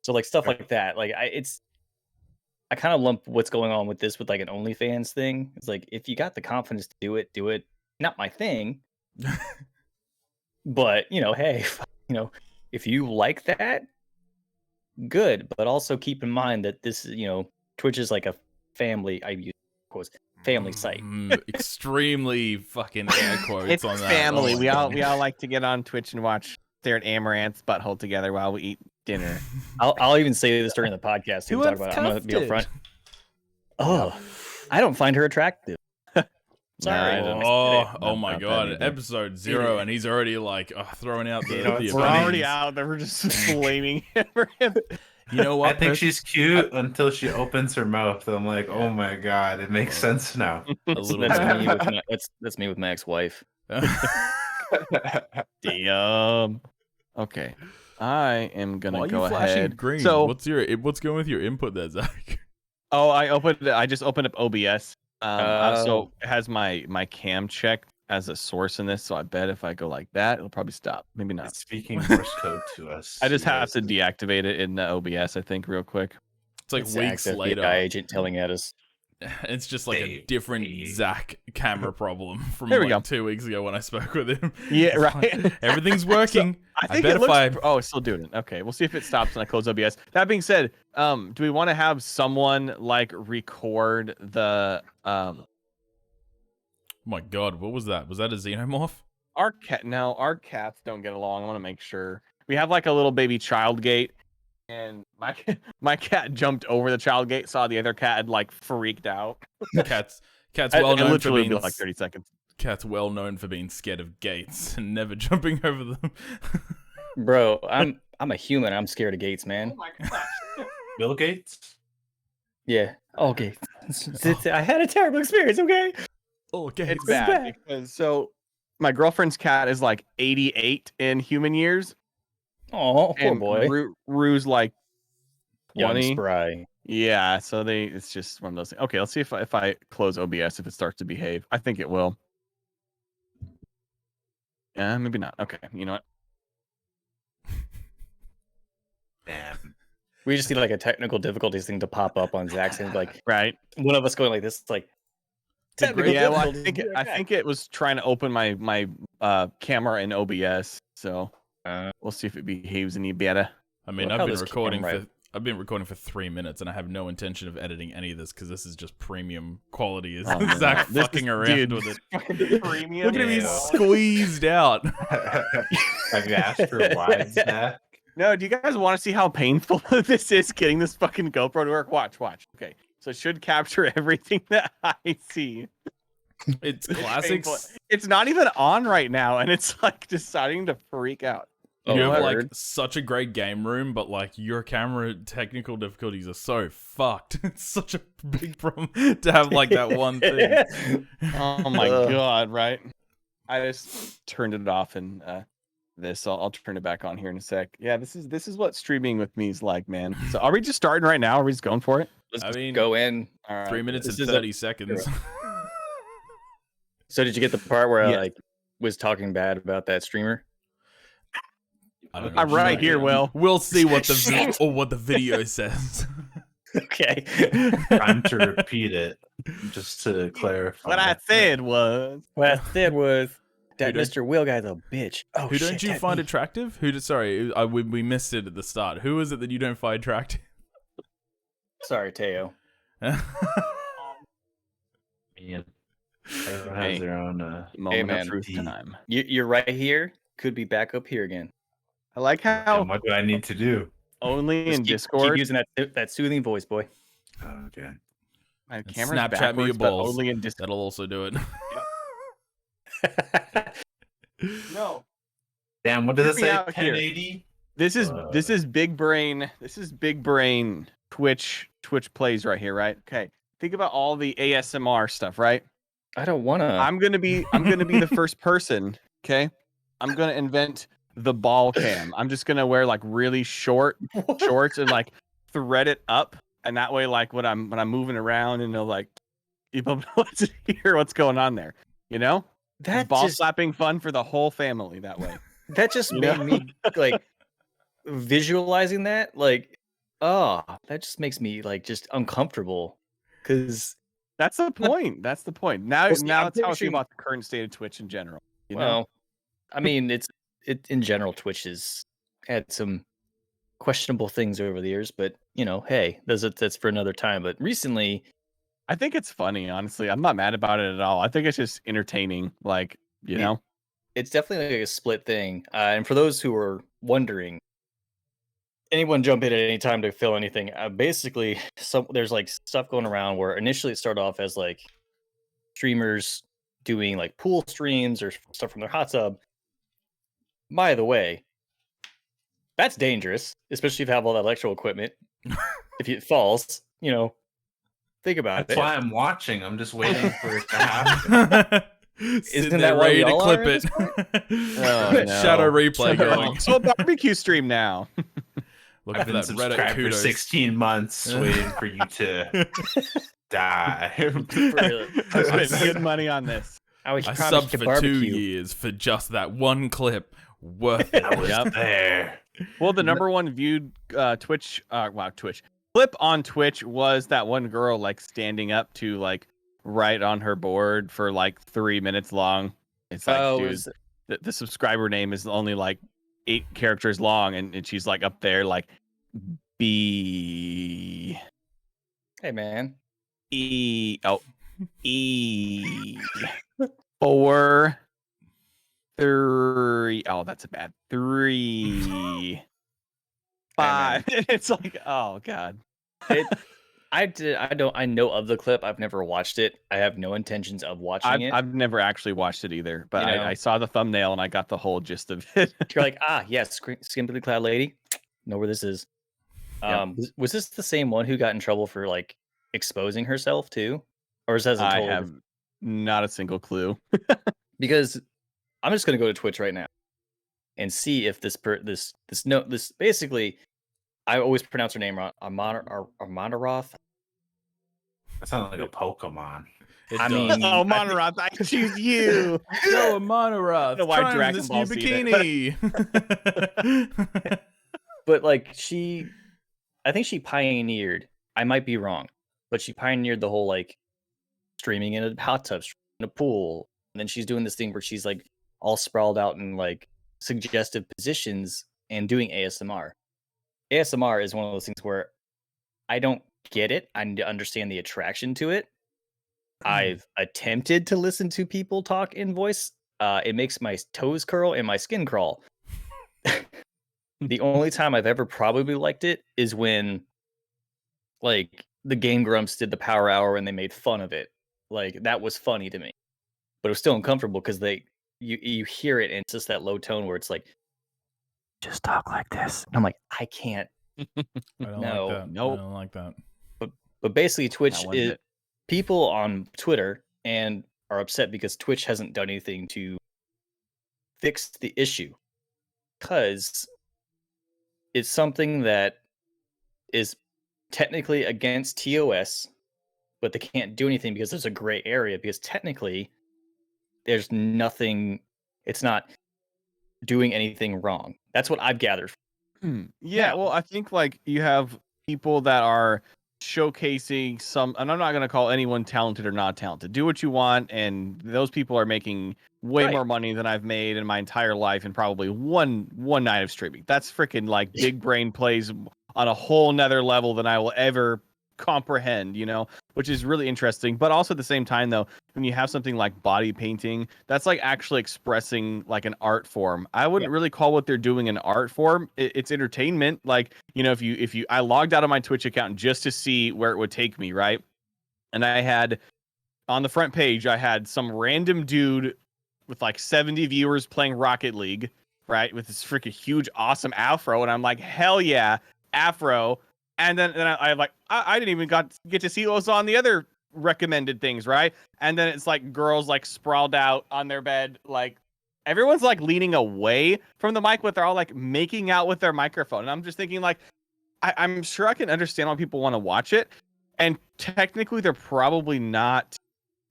So like stuff like that. Like I kind of lump what's going on with this with like an OnlyFans thing. It's like if you got the confidence to do it, do it. Not my thing, but hey, if you like that, good. But also keep in mind that this, Twitch is like a family. I use quotes family site. Extremely fucking air quotes It's on that. family. Oh we all like to get on Twitch and stare at Amaranth's butthole together while we eat dinner. I'll even say this during the podcast. Who Talk about it. I'm gonna be upfront. Oh, I don't find her attractive. Sorry. Oh my god! Episode 0, and he's already like throwing out the. We're already out there. We're just blaming him. You know what? I think she's cute until she opens her mouth. I'm like, oh my god, it makes sense now. That's me with my ex-wife. Damn. Okay, I am gonna go ahead. Green? So what's going with your input there, Zach? Oh, I just opened up OBS. So it has my cam checked as a source in this, so I bet if I go like that, it'll probably stop. Maybe not. It's speaking Morse code to us. I just have to deactivate it in the OBS, I think, real quick. It's like weeks later. FBI agent telling at us. It's just like a different Zach camera problem from 2 weeks ago when I spoke with him. Yeah, right. Everything's working. So, I think it's still doing it. Okay, we'll see if it stops when I close OBS. That being said, do we want to have someone like record the Oh my god, what was that? Was that a xenomorph? Our cats don't get along. I want to make sure. We have like a little baby child gate. And my cat jumped over the child gate, saw the other cat had like freaked out. Cat's well known for being like 30 seconds. Cat's well known for being scared of gates and never jumping over them. Bro, I'm a human. I'm scared of gates, man. Oh my gosh. Bill Gates? Yeah. Oh, Gates. I had a terrible experience. Okay. Oh, Gates. It's bad because my girlfriend's cat is like 88 in human years. Oh, poor boy. Rue's like 20. Young spry. Yeah, so it's just one of those things. Okay, let's see if I close OBS if it starts to behave. I think it will. Yeah, maybe not. Okay, you know what? Damn. We just need like a technical difficulties thing to pop up on Zach's and like right. One of us going like this, like yeah. Well, I think it was trying to open my camera in OBS, so we'll see if it behaves any better. I mean, I've been recording for 3 minutes, and I have no intention of editing any of this because this is just premium quality. Is Zach fucking around with it? Premium. Look at him, he's squeezed out. Have you asked for wide, Zach? No, do you guys want to see how painful this is getting this fucking GoPro to work? Watch. Okay, so it should capture everything that I see. It's classics. It's not even on right now, and it's like deciding to freak out. You have like such a great game room, but like your camera technical difficulties are so fucked. It's such a big problem to have like that one thing. Oh my god! Right? I just turned it off, and I'll turn it back on here in a sec. Yeah, this is what streaming with me is like, man. So are we just starting right now? Are we just going for it? Let's go in. All right. 3 minutes and 30 seconds. So did you get the part where I like was talking bad about that streamer? I'm right here, Will. We'll see what the video says. Okay. Time to repeat it, just to clarify. What I said was that Mr. Will guy's a bitch. Oh, who don't you find attractive? Sorry, we missed it at the start. Who is it that you don't find attractive? Sorry, Teo. Man. Everyone has their own moment of truth time. You're right here. Could be back up here again. I like how. What do I need to do? Only in Discord. Keep using that soothing voice, boy. Okay. My camera's Snapchat me your balls. Only in Discord. That'll also do it. No. Damn. What does it say? 1080. This is big brain. This is big brain. Twitch plays right here, right? Okay. Think about all the ASMR stuff, right? I don't wanna. I'm gonna be the first person. Okay. I'm gonna invent the ball cam. I'm just gonna wear like really short shorts and like thread it up, and that way, like when I'm moving around, and they'll like people know to hear what's going on there. You know, that ball slapping fun for the whole family that way. That just made me like visualizing that. Like Oh, that just makes me like just uncomfortable. Cause That's the point. That's the point. Now, well, see, now I'm that's how I feel picturing. about the current state of Twitch in general. You know, Well, I mean, it in general. Twitch has had some questionable things over the years, but hey, that's for another time. But recently, I think it's funny. Honestly, I'm not mad about it at all. I think it's just entertaining. Like, you it, know, it's definitely like a split thing. And for those who are wondering, anyone jump in at any time to fill anything. Basically, there's like stuff going around where initially it started off as like streamers doing like pool streams or stuff from their hot tub. By the way, that's dangerous, especially if you have all that electrical equipment. If it falls, think about That's it. why I'm watching. I'm just waiting for it to happen. Isn't that why ready we to all clip are at it? this point? Oh, no. Shadow replay going. So a barbecue stream now. Looking I've for been that Reddit subscribed for kudos. 16 months waiting for you to die. I spent good money on this. I was I promised subbed to for barbecue. 2 years for just that one clip. Worth it. I was Yep. there. Well, the number one viewed Twitch clip on Twitch was that one girl like standing up to like write on her board for like 3 minutes long. It's like, dude, the subscriber name is only like 8 characters long, and she's like up there like B Hey man, E E 4 3. Oh, that's a bad 3 5. It's like, oh god. I know of the clip. I've never watched it. I have no intentions of watching it. I've never actually watched it either, but You know? I saw the thumbnail and I got the whole gist of it. You're like, yes, skimpily clad lady. Know where this is. Yep. Was this the same one who got in trouble for like exposing herself too, or is that a I total? have not a single clue. Because I'm just gonna go to Twitch right now and see if this basically, I always pronounce her name wrong. Amanaroth. That sounds like a Pokemon. I mean, Oh, Monorath, I choose you. No, Monorath. know why Try Dragon this Ball new Z bikini. but like I think she pioneered. I might be wrong, but she pioneered the whole like streaming in a hot tub, in a pool, and then she's doing this thing where she's like all sprawled out in like suggestive positions and doing ASMR. ASMR is one of those things where I don't get it. I understand the attraction to it. I've attempted to listen to people talk in voice. It makes my toes curl and my skin crawl. The only time I've ever probably liked it is when, like, the Game Grumps did the Power Hour and they made fun of it. Like, that was funny to me, but it was still uncomfortable because you hear it and it's just that low tone where it's like, just talk like this. And I'm like, I can't. I don't No, like that. nope. I don't like that. But basically, Twitch That one's is it. people on Twitter and are upset because Twitch hasn't done anything to fix the issue, because it's something that is technically against TOS, but they can't do anything because there's a gray area, because technically there's nothing, it's not doing anything wrong. That's what I've gathered. Yeah, Now- well, I think like you have people that are showcasing some, and I'm not going to call anyone talented or not talented. Do what you want, and those people are making way Right. more money than I've made in my entire life in probably one night of streaming. That's freaking like big brain plays on a whole nother level than I will ever comprehend, which is really interesting. But also at the same time, though, when you have something like body painting, that's like actually expressing like an art form. I wouldn't really call what they're doing an art form. It's entertainment. Like, if you I logged out of my Twitch account just to see where it would take me, right? And I had on the front page, I had some random dude with like 70 viewers playing Rocket League, right? With this freaking huge, awesome afro. And I'm like, hell yeah, afro. And then I didn't even get to see what was on the other recommended things, right? And then it's like girls like sprawled out on their bed, like everyone's like leaning away from the mic, but they're all like making out with their microphone. And I'm just thinking like, I'm sure I can understand why people want to watch it. And technically they're probably not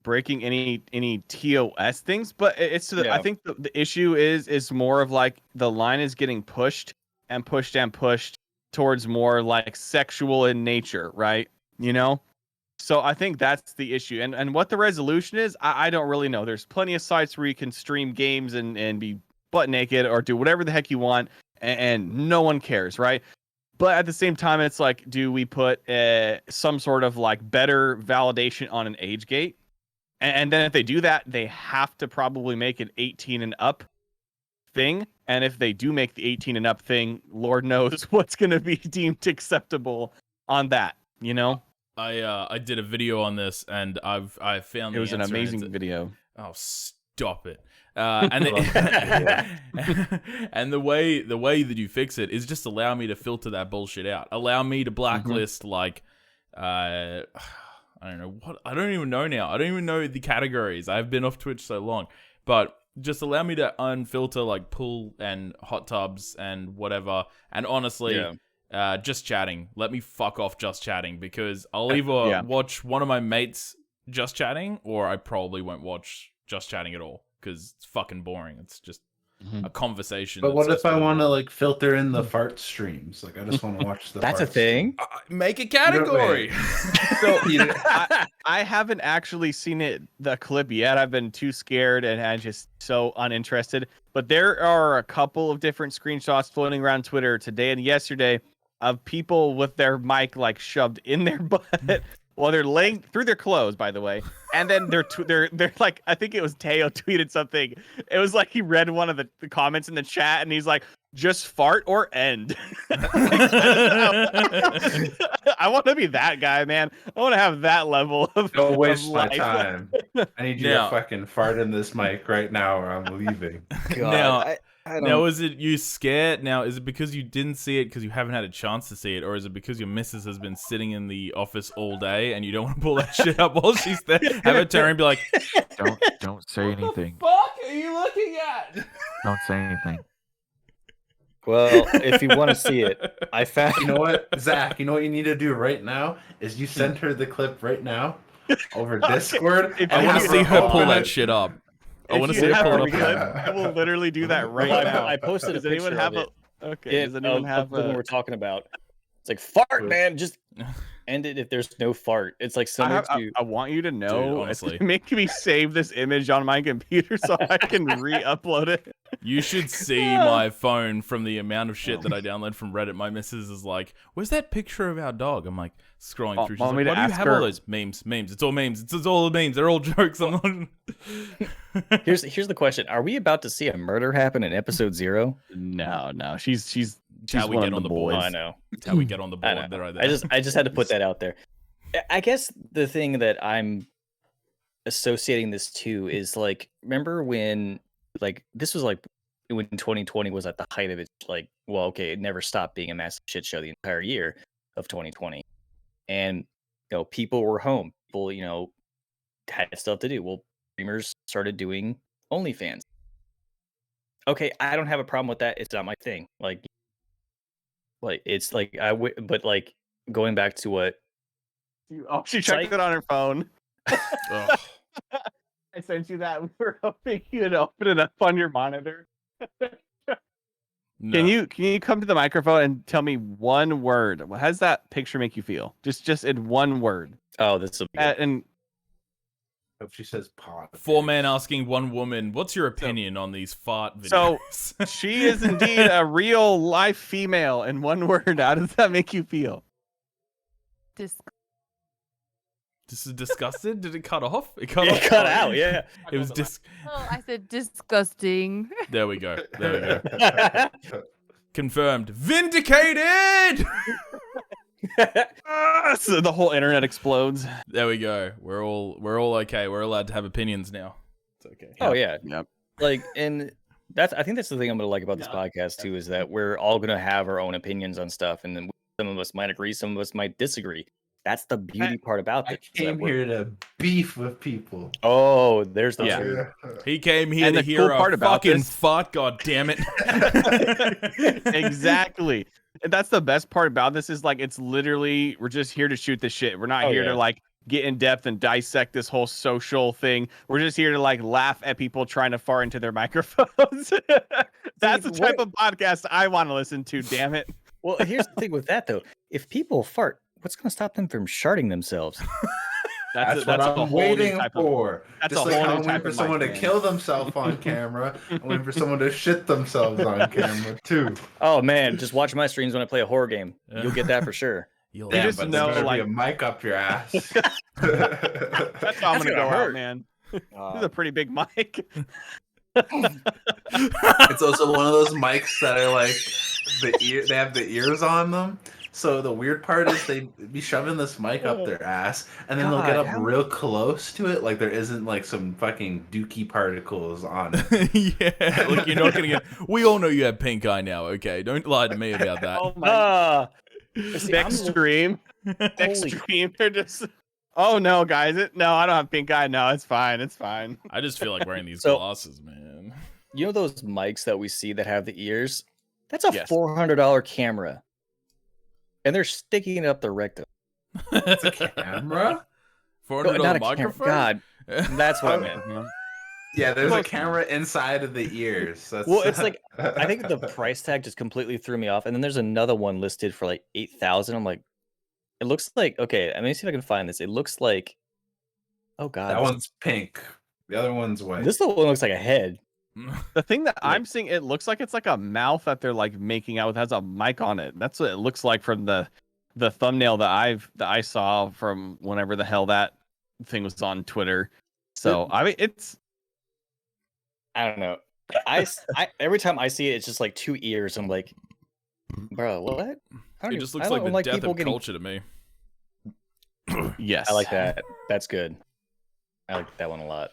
breaking any TOS things, but I think the issue is more of like the line is getting pushed and pushed and pushed towards more like sexual in nature, right? You know? So I think that's the issue. And what the resolution is, I don't really know. There's plenty of sites where you can stream games and be butt naked or do whatever the heck you want, and no one cares, right? But at the same time, it's like, do we put some sort of like better validation on an age gate? And then if they do that, they have to probably make an 18 and up thing. And if they do make the 18 and up thing, Lord knows what's going to be deemed acceptable on that, you know? I did a video on this, and I found It was an answer, and amazing video. Oh, stop it! And the way that you fix it is just allow me to filter that bullshit out. Allow me to blacklist like I don't know what, I don't even know now. I don't even know the categories. I've been off Twitch so long, but just allow me to unfilter like pool and hot tubs and whatever. And honestly, just chatting. Let me fuck off just chatting, because I'll either watch one of my mates just chatting, or I probably won't watch just chatting at all, because it's fucking boring. It's just a conversation. But what if I want to like filter in the fart streams? Like I just want to watch the. That's a thing. Make a category. So I haven't actually seen the clip yet. I've been too scared and just so uninterested. But there are a couple of different screenshots floating around Twitter today and yesterday of people with their mic like shoved in their butt. Well, they're laying through their clothes, by the way, and then they're like, I think it was Teo tweeted something. It was like he read one of the comments in the chat, and he's like, "Just fart or end." I want to be that guy, man. I want to have that level of. Don't waste my life. time. I need you to fucking fart in this mic right now, or I'm leaving. God, now, is it you scared? Now, is it because you didn't see it because you haven't had a chance to see it, or is it because your missus has been sitting in the office all day and you don't want to pull that shit up while she's there? Have her turn and be like, "Don't say anything." What the fuck are you looking at? Don't say anything. Well, if you want to see it, I found. You know what, Zach? You know what you need to do right now is you send her the clip right now over Discord. I want to see her pull that shit up. I want to see her pull it up. I will literally do that right now. I posted a picture of it. Okay. Does anyone have the one we're talking about? It's like fart, man. Just end it if there's no fart. It's like similar to. I want you to know. Dude, honestly, make me save this image on my computer so I can re-upload it. You should see my phone from the amount of shit that I download from Reddit. My missus is like, "Where's that picture of our dog?" I'm like scrolling through. She's like, "Why do you have all those memes? It's all memes. It's all memes. They're all jokes." I'm not... Here's the question: are we about to see a murder happen in episode 0? No. She's how we get on the board. I know. It's how we get on the board. Right there. I just had to put that out there. I guess the thing that I'm associating this to is like, remember when like this was like when 2020 was at the height of its like, well, okay, it never stopped being a massive shit show the entire year of 2020, and people were home, people had stuff to do. Well, streamers started doing OnlyFans. Okay, I don't have a problem with that. It's not my thing. Like it's like but like going back to what. Oh, she checked it on her phone. I sent you that. We were hoping you'd open it up on your monitor. No. Can you come to the microphone and tell me one word? How does that picture make you feel? Just in one word. Oh, that's and hope she says pot. 4 men asking 1 woman, "What's your opinion on these fart videos?" So she is indeed a real life female. In one word, how does that make you feel? This is disgusted. Did it cut off? It cut out. Yeah. It was Oh, I said disgusting. There we go. Confirmed. Vindicated. So the whole internet explodes. There we go. We're all okay. We're allowed to have opinions now. It's okay. Oh yeah. Yep. Like, and I think that's the thing I'm gonna like about this podcast too, is that we're all gonna have our own opinions on stuff, and then some of us might agree, some of us might disagree. That's the beauty part about this. I came here to beef with people. Oh, there's the He came here to hear a fucking fart. God damn it! Exactly. That's the best part about this is like it's literally we're just here to shoot the shit. We're not here to like get in depth and dissect this whole social thing. We're just here to like laugh at people trying to fart into their microphones. That's the type of podcast I want to listen to. Damn it. Well, here's the thing with that though. If people fart, what's going to stop them from sharding themselves? That's what a I'm whole new waiting type of. for. That's Just a like whole how new I'm type waiting for of someone mic, to man. kill themselves on camera. I'm waiting for someone to shit themselves on camera too. Oh man, just watch my streams when I play a horror game. You'll get that for sure. You'll You Damn, just but know, there better like- be a mic up your ass. That's how I'm That's gonna gonna go out, hurt. man. This is a pretty big mic. It's also one of those mics that are like they have the ears on them. So the weird part is they be shoving this mic up their ass, and then they'll get God, up real close to it, like there isn't like some fucking dookie particles on it. Yeah, like you're not gonna get. We all know you have pink eye now. Okay, don't lie to me about that. Oh my! See, Next I'm- stream, next Holy- stream, they're just. Oh no, guys! No, I don't have pink eye. No, it's fine. It's fine. I just feel like wearing these So- glasses, man. You know those mics that we see that have the ears? That's a Yes. $400 camera, and they're sticking it up the rectum. It's a camera? $400 Not a microphone. God, that's what I meant. Yeah, there's a Close camera inside of the ears. That's... Well, it's like I think the price tag just completely threw me off. And then there's another one listed for like 8,000. I'm like, it looks like okay. Let me see if I can find this. It looks like, oh god, that one's pink. The other one's white. this one looks like a head. The thing that Like- I'm seeing, it looks like it's like a mouth that they're like making out with, has a mic on it. That's what it looks like from the thumbnail that I saw from whenever the hell that thing was on Twitter. So I mean, it's I don't know. I every time I see it, it's just like two ears. I'm like, bro, what? I don't It even- just I looks don't like the death people of getting- culture to me. yes, I like that. That's good. I like that one a lot.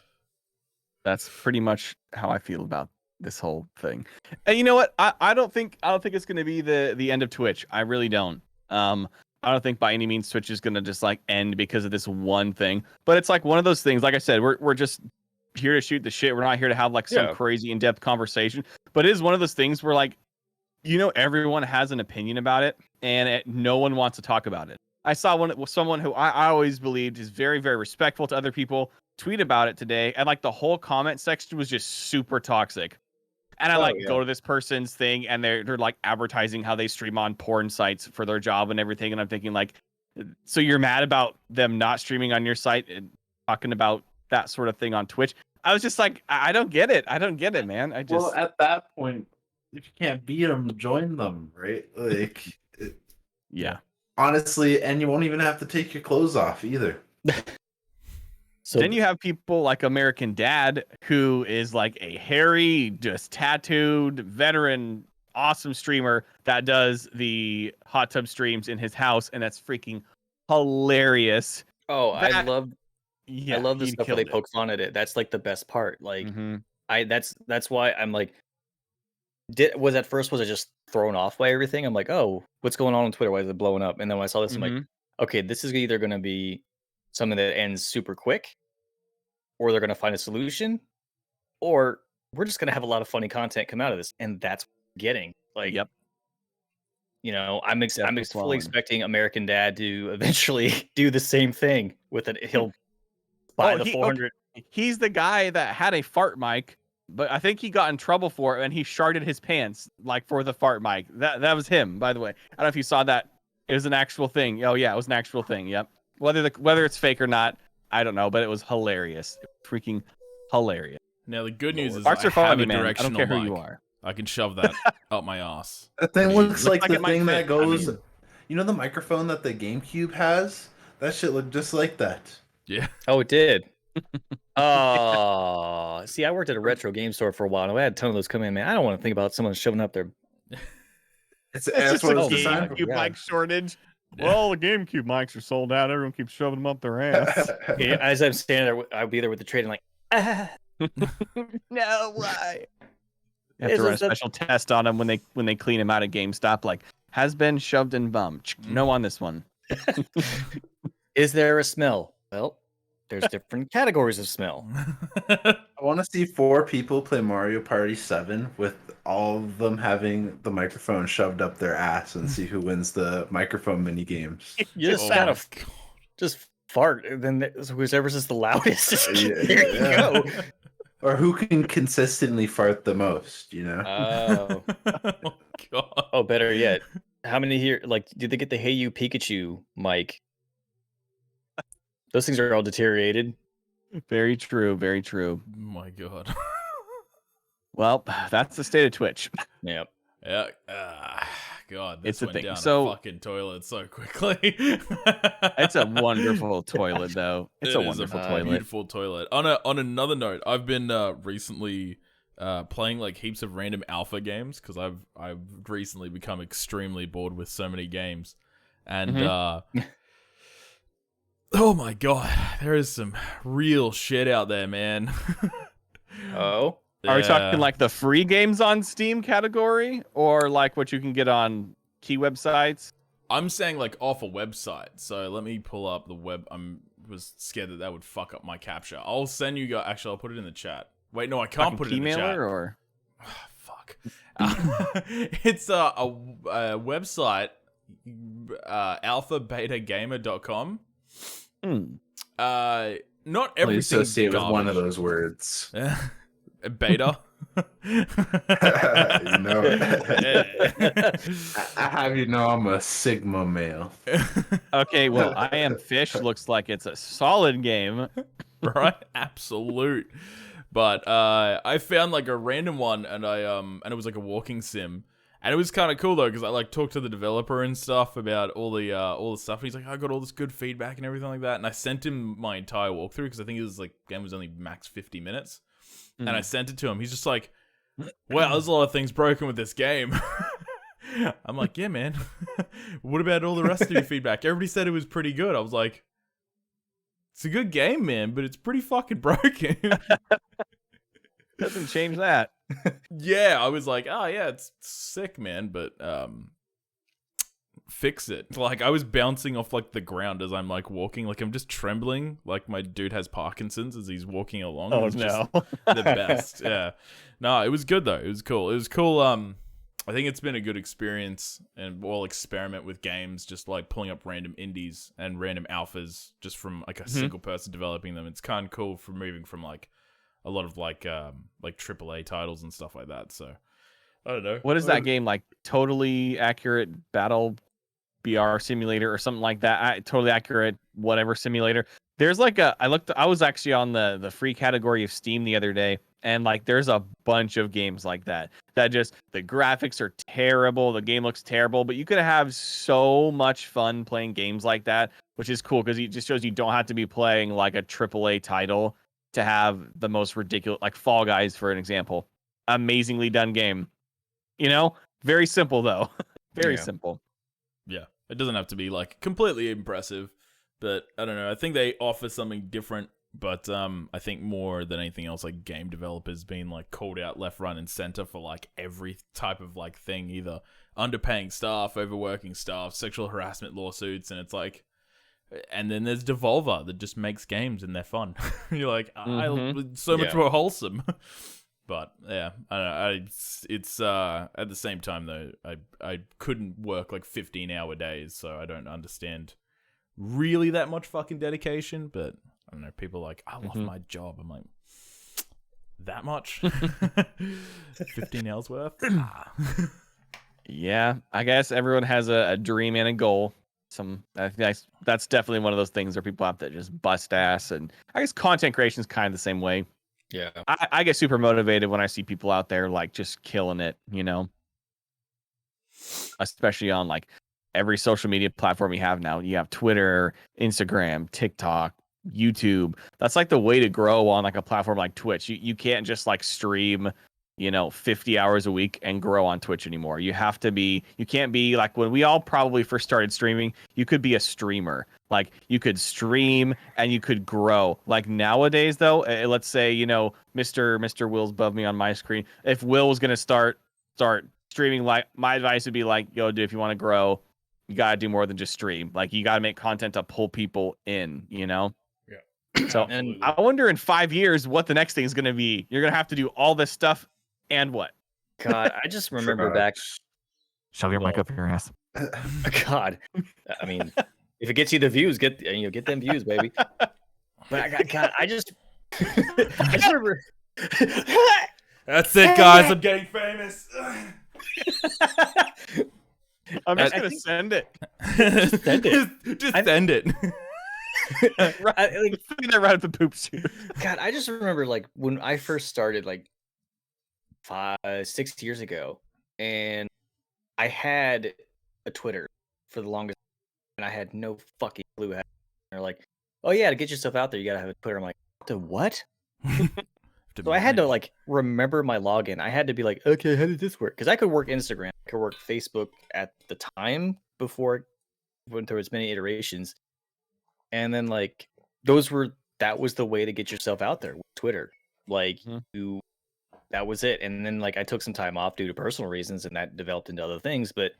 That's pretty much how I feel about this whole thing. And you know what? I don't think it's gonna be the end of Twitch. I really don't. I don't think by any means Twitch is gonna just like end because of this one thing. But it's like one of those things. Like I said, we're just here to shoot the shit. We're not here to have like some Yeah. crazy in-depth conversation. But it is one of those things where like, you know, everyone has an opinion about it, and no one wants to talk about it. I saw someone who I always believed is very, very respectful to other people tweet about it today, and like the whole comment section was just super toxic. And I go to this person's thing, and they're like advertising how they stream on porn sites for their job and everything, and I'm thinking like, so you're mad about them not streaming on your site and talking about that sort of thing on Twitch? I was just like, I don't get it. I don't get it, man. I just Well, at that point, if you can't beat them, join them, right? Like, yeah. honestly, and you won't even have to take your clothes off either. So Then you have people like American Dad, who is like a hairy, just tattooed veteran, awesome streamer that does the hot tub streams in his house, and that's freaking hilarious. I that- love Yeah, I love the he stuff where they killed it. poke fun at it. That's like the best part. Like Mhm. that's why I'm like, was at first was I just thrown off by everything? I'm like, oh, what's going on Twitter? Why is it blowing up? And then when I saw this, I'm like, Mhm. okay, this is either going to be something that ends super quick, or they're going to find a solution, or we're just going to have a lot of funny content come out of this, and that's what we're getting. Like, Yep. You know, I'm Definitely fully flowing. expecting American Dad to eventually do the same thing with it. He'll buy Oh, the he- 400. He's the guy that had a fart mic, but I think he got in trouble for it, and he sharded his pants like for the fart mic. That was him, by the way. I don't know if you saw that. It was an actual thing. Oh yeah, it was an actual thing. Yep. Whether it's fake or not, I don't know, but it was hilarious. Freaking hilarious. Now the good news is Farts I are fun, have a man. I directional don't care who mic. you are. I can shove that up my ass. That thing Jeez. looks like like the it might thing that fit. I goes. mean- You know the microphone that the GameCube has? That shit looked just like that. Yeah. Oh, it did. Oh, see, I worked at a retro game store for a while, and I had a ton of those come in. Man, I don't want to think about someone shoving up their. It's It's that's just what a it's designed GameCube for. mic shortage. Yeah. Well, the GameCube mics are sold out. Everyone keeps shoving them up their ass. Yeah, as I'm standing there, I'd be there with the trade and like, No way. You have Is to run a it the- special test on them when they clean them out at GameStop. Like, has been shoved in bum. No on this one. is there a smell? Well, there's different categories of smell. I want to see 4 people play Mario Party 7 with all of them having the microphone shoved up their ass and see who wins the microphone mini games. You just Oh kind my of just fart, and then whoever's just the loudest. Yeah, There you yeah. go. Or who can consistently fart the most, you know? Oh, Oh god. oh, better yet, how many here? Like, did they get the Hey You Pikachu mic? Those things are all deteriorated. Very true. Very true. Oh my god. Well, that's the state of Twitch. Yep. Yeah. God, this It's a went thing. down So- a fucking toilet so quickly. It's a wonderful toilet, though. It's a It is wonderful toilet. Beautiful toilet. On another note, I've been recently playing like heaps of random alpha games because I've recently become extremely bored with so many games, and oh my god, there is some real shit out there, man. Oh. Are we Yeah. talking like the free games on Steam category, or like what you can get on key websites? I'm saying like off a website. So let me pull up the web. Was scared that would fuck up my capture. I'll send you guys. Actually, I'll put it in the chat. Wait, no, I can't Like put a it in the chat. Keymailer or Fuck. It's a website, alphabetagamer.com. Not Please everything associate with one of garbage. those words. Beta. No. I have you know I'm a Sigma male. okay, well, I Am Fish looks like it's a solid game. Right? Absolute. But I found like a random one, and and it was like a walking sim, and it was kind of cool though because I like talked to the developer and stuff about all the stuff. And he's like, I got all this good feedback and everything like that, and I sent him my entire walkthrough because I think it was like game was only max 50 minutes, and I sent it to him. He's just like, wow, there's a lot of things broken with this game. I'm like, yeah, man. What about all the rest of your feedback? Everybody said it was pretty good. I was like, it's a good game, man, but it's pretty fucking broken. Doesn't change that. Yeah, I was like, oh yeah, it's sick, man, but fix it. Like I was bouncing off like the ground as I'm like walking, like I'm just trembling, like my dude has Parkinson's as he's walking along. Oh It's just no. the best. Yeah. No, it was good though. It was cool. It was cool. I think it's been a good experience, and we'll experiment with games, just like pulling up random indies and random alphas just from like a single person developing them. It's kind of cool for moving from like a lot of like AAA titles and stuff like that. So I don't know. What is that game like? Totally accurate battle BR simulator or something like that. Totally accurate whatever simulator. There's like I was actually on the free category of Steam the other day, and like there's a bunch of games like that just the graphics are terrible, the game looks terrible, but you could have so much fun playing games like that, which is cool because it just shows you don't have to be playing like a AAA title to have the most ridiculous, like Fall Guys for an example. Amazingly done game. You know, very simple though. Very simple. Yeah, it doesn't have to be like completely impressive, but I don't know. I think they offer something different. But I think more than anything else, like game developers being like called out left, right, and center for like every type of like thing, either underpaying staff, overworking staff, sexual harassment lawsuits, and it's like, and then there's Devolver that just makes games and they're fun. You're like, so much more wholesome. But yeah, I don't know. It's at the same time though, I couldn't work like 15-hour days, so I don't understand really that much fucking dedication. But I don't know. People are like, I love my job. I'm like, that much? 15 hours worth? Yeah, I guess everyone has a dream and a goal. I think that's definitely one of those things where people have to just bust ass, and I guess content creation is kind of the same way. Yeah. I get super motivated when I see people out there like just killing it, you know, especially on like every social media platform you have now. You have Twitter, Instagram, TikTok, YouTube. That's like the way to grow on like a platform like Twitch. You can't just like stream, 50 hours a week and grow on Twitch anymore. You can't be like when we all probably first started streaming, you could be a streamer. Like you could stream and you could grow. Like nowadays though, let's say, Mr. Will's above me on my screen. If Will was going to start streaming, like my advice would be like, yo, dude, if you want to grow, you got to do more than just stream. Like you got to make content to pull people in, Yeah. So And I wonder in 5 years what the next thing is going to be. You're going to have to do all this stuff and what? God, I just remember back. Shove your mic Well, up your ass. God, I mean, if it gets you the views, get them views, baby. But I just remember. That's it, guys. I'm getting famous. I'm I just gonna think- send it. Just send it. Just I- send it. Right, send that right at the poop shoot. God, I just remember like when I first started, like 6 years ago, and I had a Twitter for the longest, and I had no fucking clue how. They're like, "Oh yeah, to get yourself out there, you gotta have a Twitter." I'm like, "The what?" So I had to like remember my login. I had to be like, "Okay, how did this work?" Because I could work Instagram, I could work Facebook at the time before it went through its many iterations, and then like that was the way to get yourself out there with Twitter. Like you that was it. And then like I took some time off due to personal reasons, and that developed into other things. But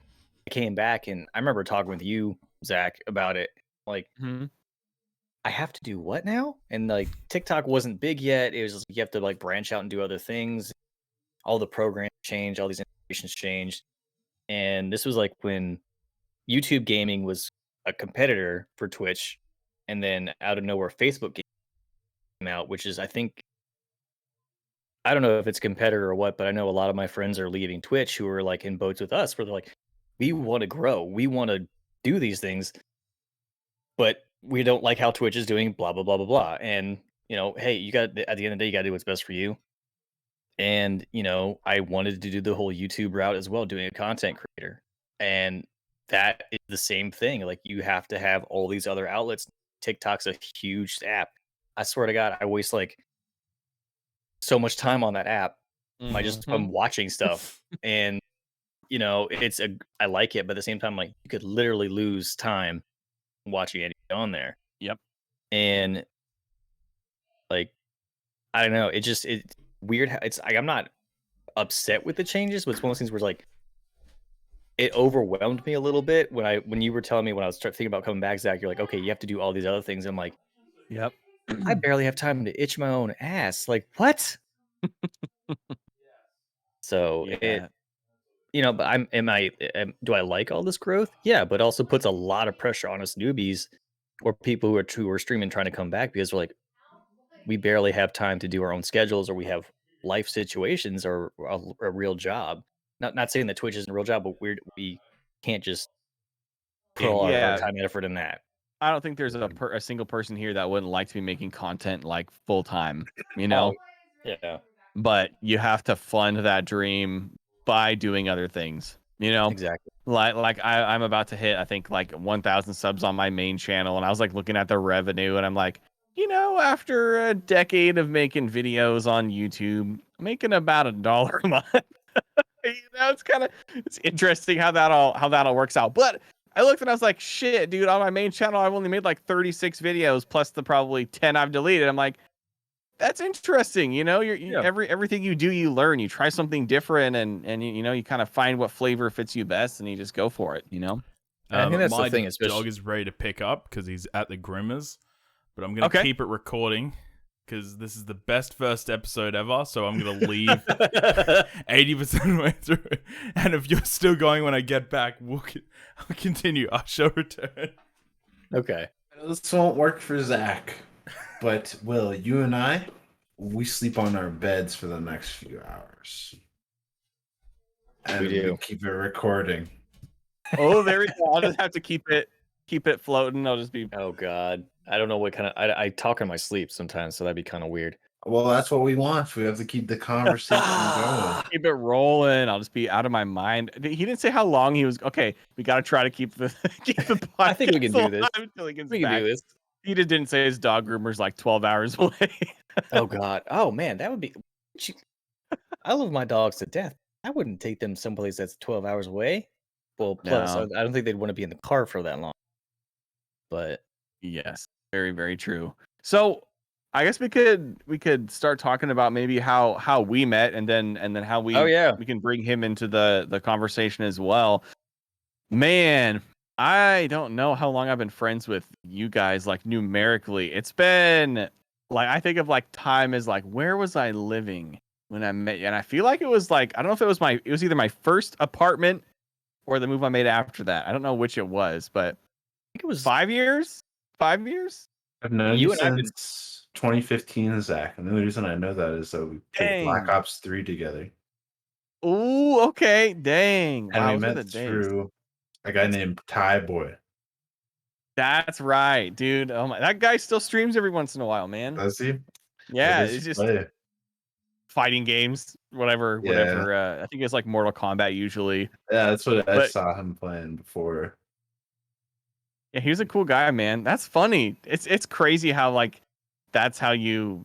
I came back, and I remember talking with you, Zach, about it. Like, I have to do what now? And like TikTok wasn't big yet. It was just, you have to like branch out and do other things. All the programs changed, all these integrations changed. And this was like when YouTube gaming was a competitor for Twitch, and then out of nowhere Facebook came out, which is, I think, I don't know if it's a competitor or what, but I know a lot of my friends are leaving Twitch who are like in boats with us, where they're like, we want to grow, we want to do these things, but we don't like how Twitch is doing blah blah blah blah blah. And hey, you got, at the end of the day, you got to do what's best for you. And I wanted to do the whole YouTube route as well, doing a content creator, and that is the same thing. Like, you have to have all these other outlets. TikTok's a huge app. I swear to God, I waste like so much time on that app. I just I'm watching stuff, and I like it, but at the same time, like, you could literally lose time watching it on there. Yep. And like, I don't know, it's weird how it's like, I'm not upset with the changes, but it's one of those things where like it overwhelmed me a little bit when you were telling me, when I was thinking about coming back, Zach. You're like, okay, you have to do all these other things. I'm like, Yep. I barely have time to itch my own ass. Like, what? So Yeah. but do I like all this growth? Yeah, but it also puts a lot of pressure on us newbies or people who are streaming, trying to come back, because we're like, we barely have time to do our own schedules, or we have life situations, or a real job. Not saying that Twitch isn't a real job, but we can't just put all our time and effort in that. I don't think there's a single person here that wouldn't like to be making content like full time, you know. Yeah. But you have to fund that dream by doing other things, Exactly. Like I'm about to hit, I think, like 1,000 subs on my main channel, and I was like looking at the revenue, and I'm like, after a decade of making videos on YouTube, making about $1 a month. It's interesting how that all works out. But I looked and I was like, shit, dude, on my main channel, I've only made like 36 videos plus the probably 10 I've deleted. I'm like, that's interesting. Everything you do, you learn, you try something different, and you kind of find what flavor fits you best, and you just go for it. I think that's my the thing, dog is ready to pick up because he's at the Grimmers, but I'm gonna keep it recording because this is the best first episode ever. So I'm gonna leave 80% of the way through, and if you're still going when I get back, I'll continue. I shall return. Okay. This won't work for Zach, but Will, you and I, we sleep on our beds for the next few hours, and We do. we keep it recording. Oh, there we go. I'll just have to keep it floating. I'll just be. Oh God, I don't know what kind of. I talk in my sleep sometimes, so that'd be kind of weird. Well, that's what we want. We have to keep the conversation going. Keep it rolling. I'll just be out of my mind. He didn't say how long he was. Okay, we got to try to keep the podcast. I think we can do this. Until he gets We can back. do this. He just didn't say his dog groomer's like 12 hours away. Oh God. Oh man, that would be. I love my dogs to death. I wouldn't take them someplace that's 12 hours away. Well, plus, No. I don't think they'd want to be in the car for that long. But Yes, very, very true. So I guess we could start talking about maybe how we met, and then how we we can bring him into the conversation as well. Man, I don't know how long I've been friends with you guys, like numerically. It's been like, I think of like time as like, where was I living when I met you? And I feel like it was like, I don't know if it was either my first apartment or the move I made after that. I don't know which it was, but I think it was 5 years. 5 years? I've known You you and I've been- since 2015, Zach. And the only reason I know that is that we played Black Ops 3 together. Ooh, okay. Dang. And Wow, we those were met the days. through A guy named Thai Boy. That's right, dude. Oh my, that guy still streams every once in a while, man. Does he? Yeah, What does it's he just play? fighting games, whatever. Yeah. I think it's like Mortal Kombat usually. Yeah, that's what I But saw him playing before. yeah, he was a cool guy, man. That's funny. It's crazy how like that's how you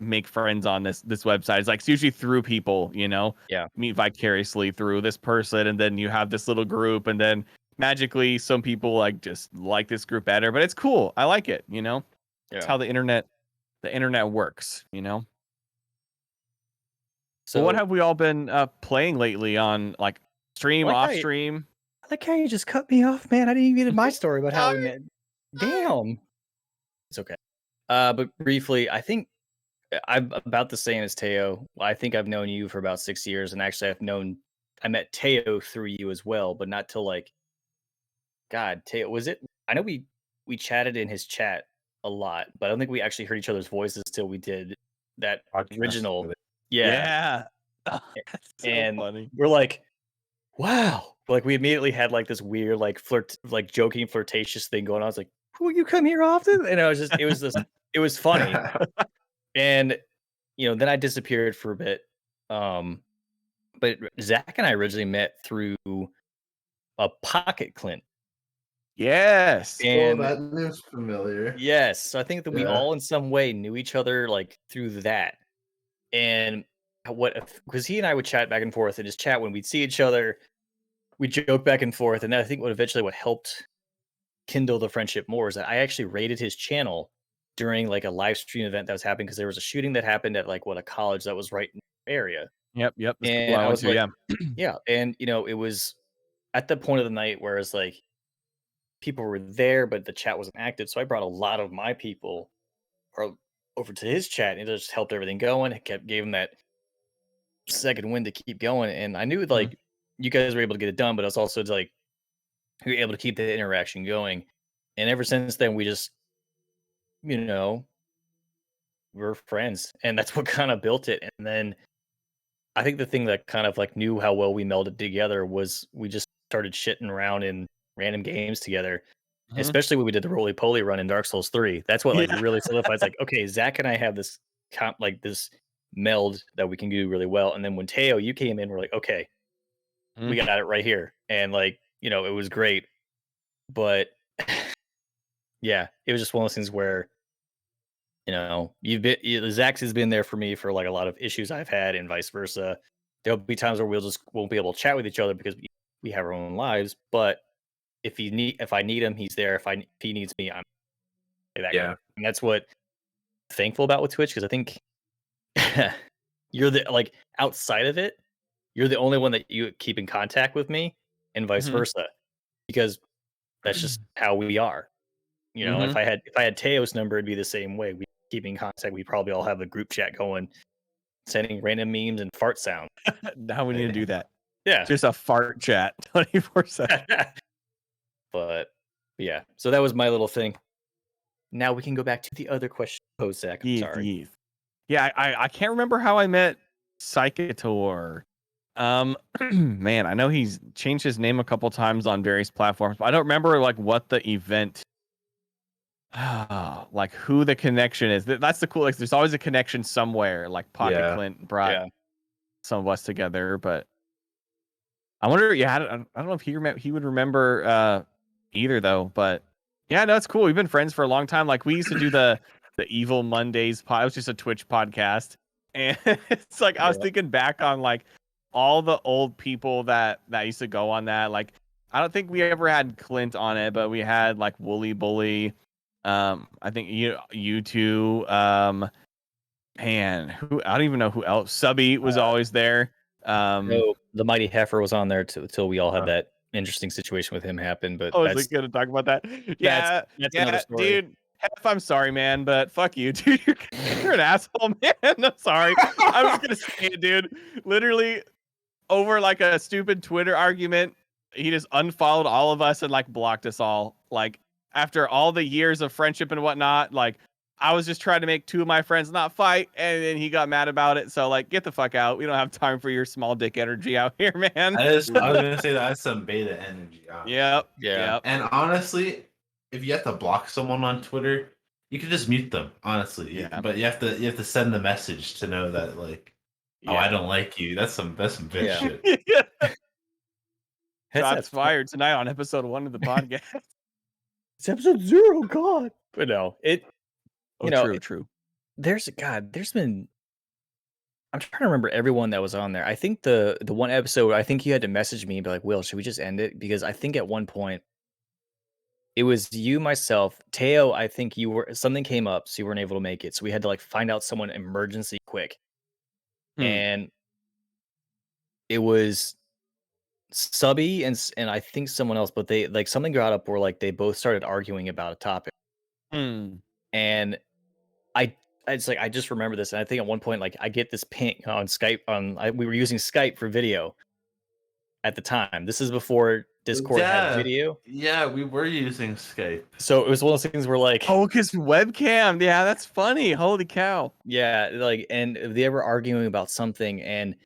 make friends on this website. It's like it's usually through people, you know. Yeah. Meet vicariously through this person, and then you have this little group, and then magically some people like just like this group better. But it's cool. I like it. You know, it's Yeah. how the internet works. You know. So So what have we all been playing lately on like stream, Like off I- stream? I like how you just cut me off, man. I didn't even get my story about how we met. Damn. It's okay. But briefly, I think I'm about the same as Teo. I think I've known you for about 6 years, and actually, I met Teo through you as well, but not till like, God, Teo, was it? I know we chatted in his chat a lot, but I don't think we actually heard each other's voices till we did that Podcast original. together. Yeah, Oh, that's so and funny. we're like, wow, like we immediately had like this weird like like joking flirtatious thing going on. I was like, will you come here often? And it was funny. And then I disappeared for a bit. But Zach and I originally met through a Pocket Clint. Yes. Oh, And that name's familiar. yes, so I think that we Yeah. all in some way knew each other like through that. And because he and I would chat back and forth and just chat when we'd see each other, we joke back and forth. And then I think what helped kindle the friendship more is that I actually rated his channel during like a live stream event that was happening because there was a shooting that happened at like a college that was right in the area. Yep. The school And I I went was to. like, Yeah. yeah. And it was at the point of the night where it's like people were there, but the chat wasn't active. So I brought a lot of my people over to his chat, and it just helped everything going. It gave him that second wind to keep going. And I knew like you guys were able to get it done, but it's also like we were able to keep the interaction going. And ever since then, we just, we're friends, and that's what kind of built it. And then I think the thing that kind of like knew how well we melded together was we just started shitting around in random games together, especially when we did the roly poly run in Dark Souls 3. That's what like Yeah. really solidified. It's like, okay, Zach and I have this this meld that we can do really well. And then when Teo, you came in, we're like, okay, we got it right here. And like, it was great. But yeah, it was just one of those things where, Zach has been there for me for like a lot of issues I've had and vice versa. There'll be times where won't be able to chat with each other because we have our own lives. But if I need him, he's there. If he needs me, I'm like that guy. And that's what I'm thankful about with Twitch, because I think you're the like outside of it, you're the only one that you keep in contact with me, and vice versa, because that's just how we are. If I had Teo's number, it'd be the same way. We keep in contact. We probably all have a group chat going, sending random memes and fart sound. Now we need to do that. Yeah, Just a fart chat 24/7. but yeah. So that was my little thing. Now we can go back to the other question posed, Zach. I'm sorry. Yeah, I can't remember how I met Psychator. Man, I know he's changed his name a couple times on various platforms, but I don't remember like what the event, like who the connection is. That's the cool. Like, there's always a connection somewhere. Like Pocket Clint brought some of us together, but I wonder. Yeah, I don't know if he would remember either though. But yeah, no, it's cool. We've been friends for a long time. Like we used to do the Evil Mondays pod. It was just a Twitch podcast, and it's like I was thinking back on like all the old people that used to go on that. Like I don't think we ever had Clint on it, but we had like Wooly Bully. I think you two. Man, who I don't even know who else. Subby was always there. No, the Mighty Heifer was on there until we all had that interesting situation with him happen. But I was like gonna talk about that. Yeah, that's another story. Dude. Hef, I'm sorry, man, but fuck you, dude. You're an asshole, man. I'm sorry. I'm just gonna say it, dude. Literally, over like a stupid Twitter argument, he just unfollowed all of us and like blocked us all. Like after all the years of friendship and whatnot, like I was just trying to make two of my friends not fight, and then he got mad about it. So like, get the fuck out. We don't have time for your small dick energy out here, man. I was gonna say that's some beta energy. Yep. Yeah. Yep. And honestly, if you have to block someone on Twitter, you can just mute them. Honestly, Yeah. but you have to send the message to know that like, oh, I don't like you. That's some bitch Yeah. shit. Shots fired tonight on episode 1 of the podcast. It's episode 0. God, but no, it. Oh, You know, true. there's been. I'm trying to remember everyone that was on there. I think the one episode, I think you had to message me and be like, Will, should we just end it? Because I think at one point it was you, myself, Teo. I think something came up, so you weren't able to make it. So we had to like find out someone emergency quick. And it was Subby and I think someone else, but they like something got up where like they both started arguing about a topic. And it's like I just remember this, and I think at one point like I get this ping on Skype we were using Skype for video at the time. This is before Discord had video. Yeah, we were using Skype. So it was one of those things where like, Oh, because webcam. Yeah, that's funny. Holy cow. yeah, like, and they were arguing about something, and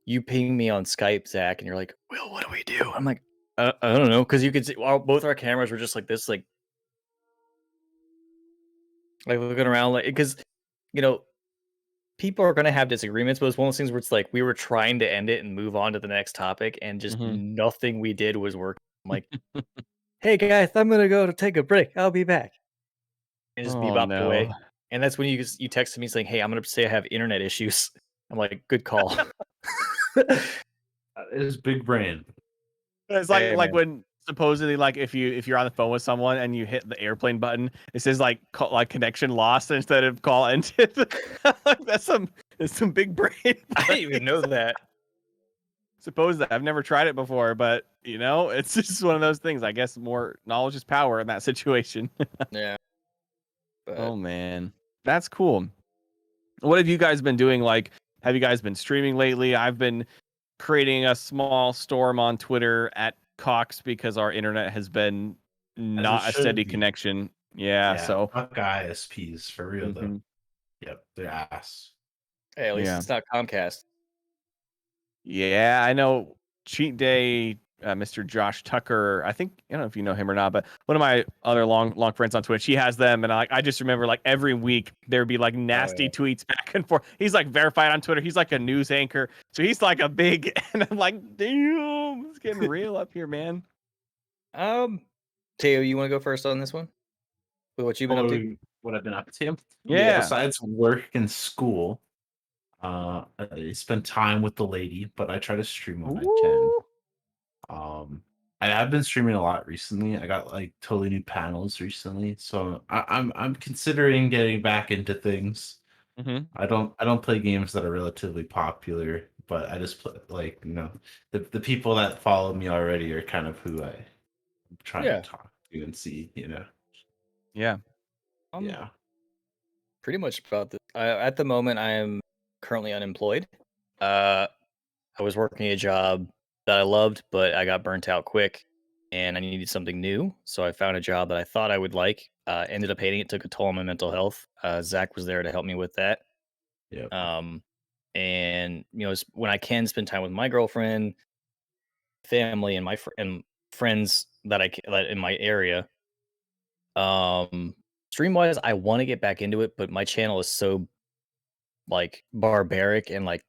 you ping me on Skype, Zach, and you're like, Will, what do we do? I'm like, I don't know, because you could see both our cameras were just like this, like looking around, like, because people are going to have disagreements, but it's one of those things where it's like we were trying to end it and move on to the next topic, and just nothing we did was working. I'm like, hey guys, I'm going to go to take a break. I'll be back. And just bebop away. And that's when you texted me saying, hey, I'm going to say I have internet issues. I'm like, good call. It's big brain. It's like when supposedly like if you're on the phone with someone and you hit the airplane button, it says like connection lost instead of call ended. That's some big brain. I didn't even know that. Suppose that I've never tried it before, but it's just one of those things. I guess more knowledge is power in that situation. Yeah. But... Oh man, that's cool. What have you guys been doing? Like, have you guys been streaming lately? I've been creating a small storm on Twitter at Cox because our internet has been not a steady connection. Yeah, so fuck ISPs for real though. Yep, they're ass. Hey, at least it's not Comcast. Yeah, I know. Cheat Day, Mr. Josh Tucker. I don't know if you know him or not, but one of my other long friends on Twitch, he has them, and I just remember like every week there would be like nasty tweets back and forth. He's like verified on Twitter. He's like a news anchor, so he's like a big. And I'm like, damn, it's getting real up here, man. Teo, you want to go first on this one? With what you've been up to? What I've been up to? Yeah. Besides work and school, I spend time with the lady, but I try to stream when I can. I have been streaming a lot recently. I got like totally new panels recently, so I'm considering getting back into things. I don't play games that are relatively popular, but I just play like the people that follow me already are kind of who I'm trying to talk to and see. Yeah. Yeah. Pretty much about this. At the moment, I am currently unemployed. I was working a job that I loved, but I got burnt out quick, and I needed something new. So I found a job that I thought I would like. Ended up hating it. Took a toll on my mental health. Zach was there to help me with that. Yeah. And when I can spend time with my girlfriend, family, and my and friends that in my area. Stream wise, I want to get back into it, but my channel is so like barbaric and like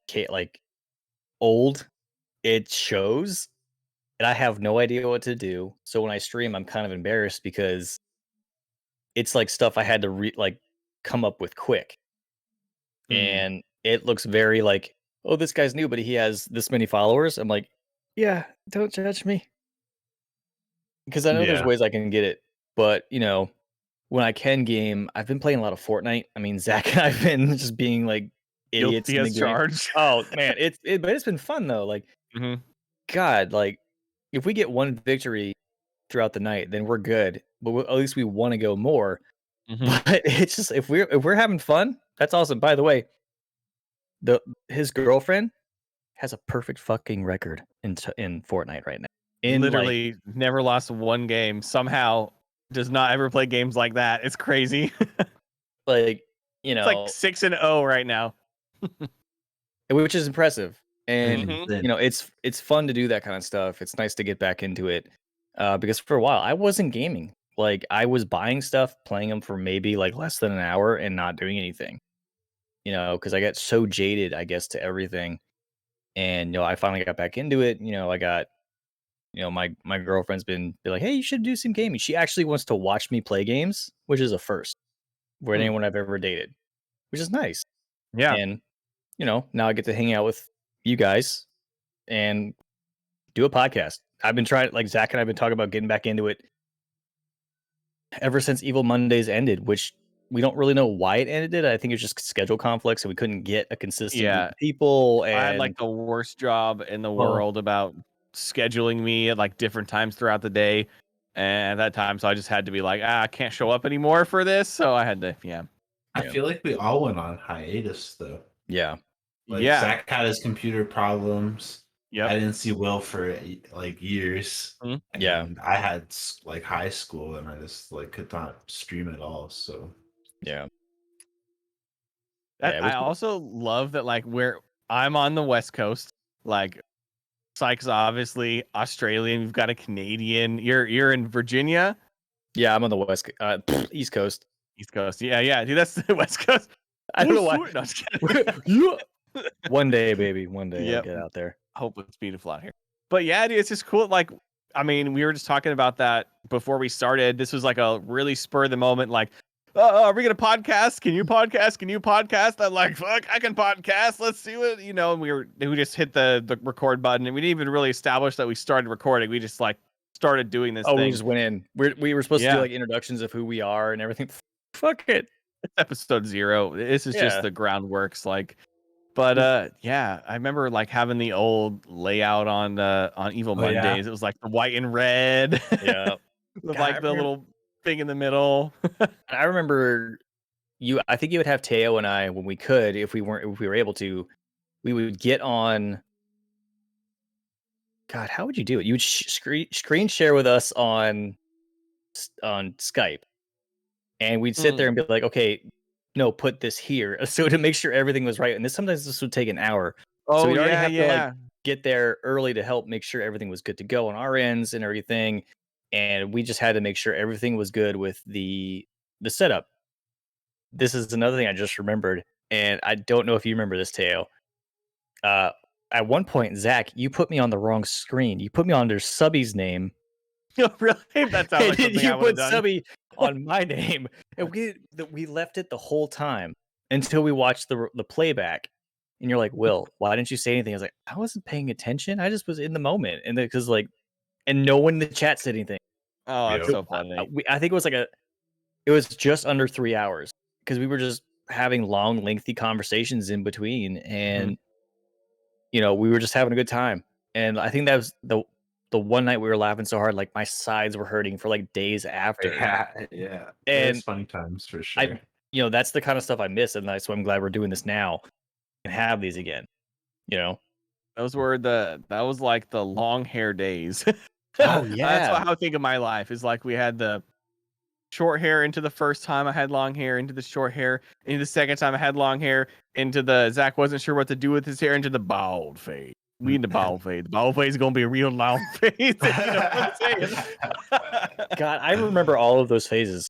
old. It shows, and I have no idea what to do. So when I stream, I'm kind of embarrassed because it's like stuff I had to come up with quick, and it looks very like, oh, this guy's new, but he has this many followers. I'm like, yeah, don't judge me, because I know there's ways I can get it, but when I can game, I've been playing a lot of Fortnite. I mean, Zach and I've been just being like idiots in the game. Charged. Oh man, but it's been fun though. Like, God, like if we get one victory throughout the night, then we're good. But at least we want to go more. But it's just if we're having fun, that's awesome. By the way, his girlfriend has a perfect fucking record in Fortnite right now. Literally never lost one game. Somehow does not ever play games like that. It's crazy. Like, you It's know, like 6-0 right now. which is impressive. And Mhm. you know, it's fun to do that kind of stuff. It's nice to get back into it. Because for a while I wasn't gaming. Like I was buying stuff, playing them for maybe like less than an hour and not doing anything. You know, because I got so jaded, I guess, to everything. And you know, I finally got back into it. You know, I got, you know, my girlfriend's be like, hey, you should do some gaming. She actually wants to watch me play games, which is a first for Hmm. anyone I've ever dated, which is nice. Yeah. And you know, now I get to hang out with you guys and do a podcast. I've been trying, like Zach and I've been talking about getting back into it ever since Evil Mondays ended, which we don't really know why it ended. I think it was just schedule conflicts, and we couldn't get a consistent group Yeah. of people. I had And like the worst job in the Well- world about scheduling me at like different times throughout the day. And at that time, so I just had to be like, I can't show up anymore for this. So I had to, Yeah. I feel like we all went on hiatus though. yeah, Like yeah, Zach had his computer problems. I yep. didn't see Will for like years. Mhm. Yeah. And I had like high school and I just like could not stream at all. So yeah, That yeah. It I was, also love that like where I'm on the West Coast, like Sykes obviously Australian. We've got a Canadian. You're in Virginia, yeah, I'm on the East Coast. East Coast. Yeah, dude, that's the West Coast. I don't know why. No, just kidding. One day, baby, one day I'll Yep. get out there. Hope it's beautiful out here. But yeah, dude, it's just cool. Like, I mean, we were just talking about that before we started. This was like a really spur of the moment, like, are we gonna podcast? Can you podcast? Can you podcast? I'm like, fuck, I can podcast. Let's do it. You know, and we just hit the record button, and we didn't even really establish that we started recording. We just like started doing this Oh, thing. we just went in. We were supposed to do Yeah. like introductions of who we are and everything. Fuck it. It's episode 0. This is Yeah. just the groundworks, like. But yeah, I remember like having the old layout on Evil Oh, yeah. Mondays. It was like the white and red. Yeah. With God, I like the remember- little thing in the middle. I remember I think you would have Teo and I when we could, if we were able to, we would get on. God, how would you do it? You would screen share with us on Skype, and we'd sit there and be like, okay, no, put this here. So to make sure everything was right. And sometimes this would take an hour. Oh, so we'd already yeah, have to yeah. like get there early to help make sure everything was good to go on our ends and everything. And we just had to make sure everything was good with the setup. This is another thing I just remembered, and I don't know if you remember this, Teo. At one point, Zach, you put me on the wrong screen. You put me under Subby's name. Oh, really? That sounds like And something you I would put have done. Subby on my name, and we left it the whole time until we watched the playback. And you're like, Will, why didn't you say anything? I was like, I wasn't paying attention. I just was in the moment, and because like, and no one in the chat said anything. Oh, that's Yep. so funny. I think it was it was just under 3 hours because we were just having long, lengthy conversations in between, and you know, we were just having a good time. And I think that was the one night we were laughing so hard, like my sides were hurting for like days after. Yeah. And It's funny times for sure. You know, that's the kind of stuff I miss, and so I'm glad we're doing this now and have these again. You know, Those were that was like the long hair days. Oh, That's yeah. how I think of my life. Is like we had the short hair into the first time I had long hair, into the short hair, into the second time I had long hair, into the Zach wasn't sure what to do with his hair, into the bald fade. We in the bald fade. The bald fade is gonna be a real long fade. You know what I'm saying? God, I remember all of those phases.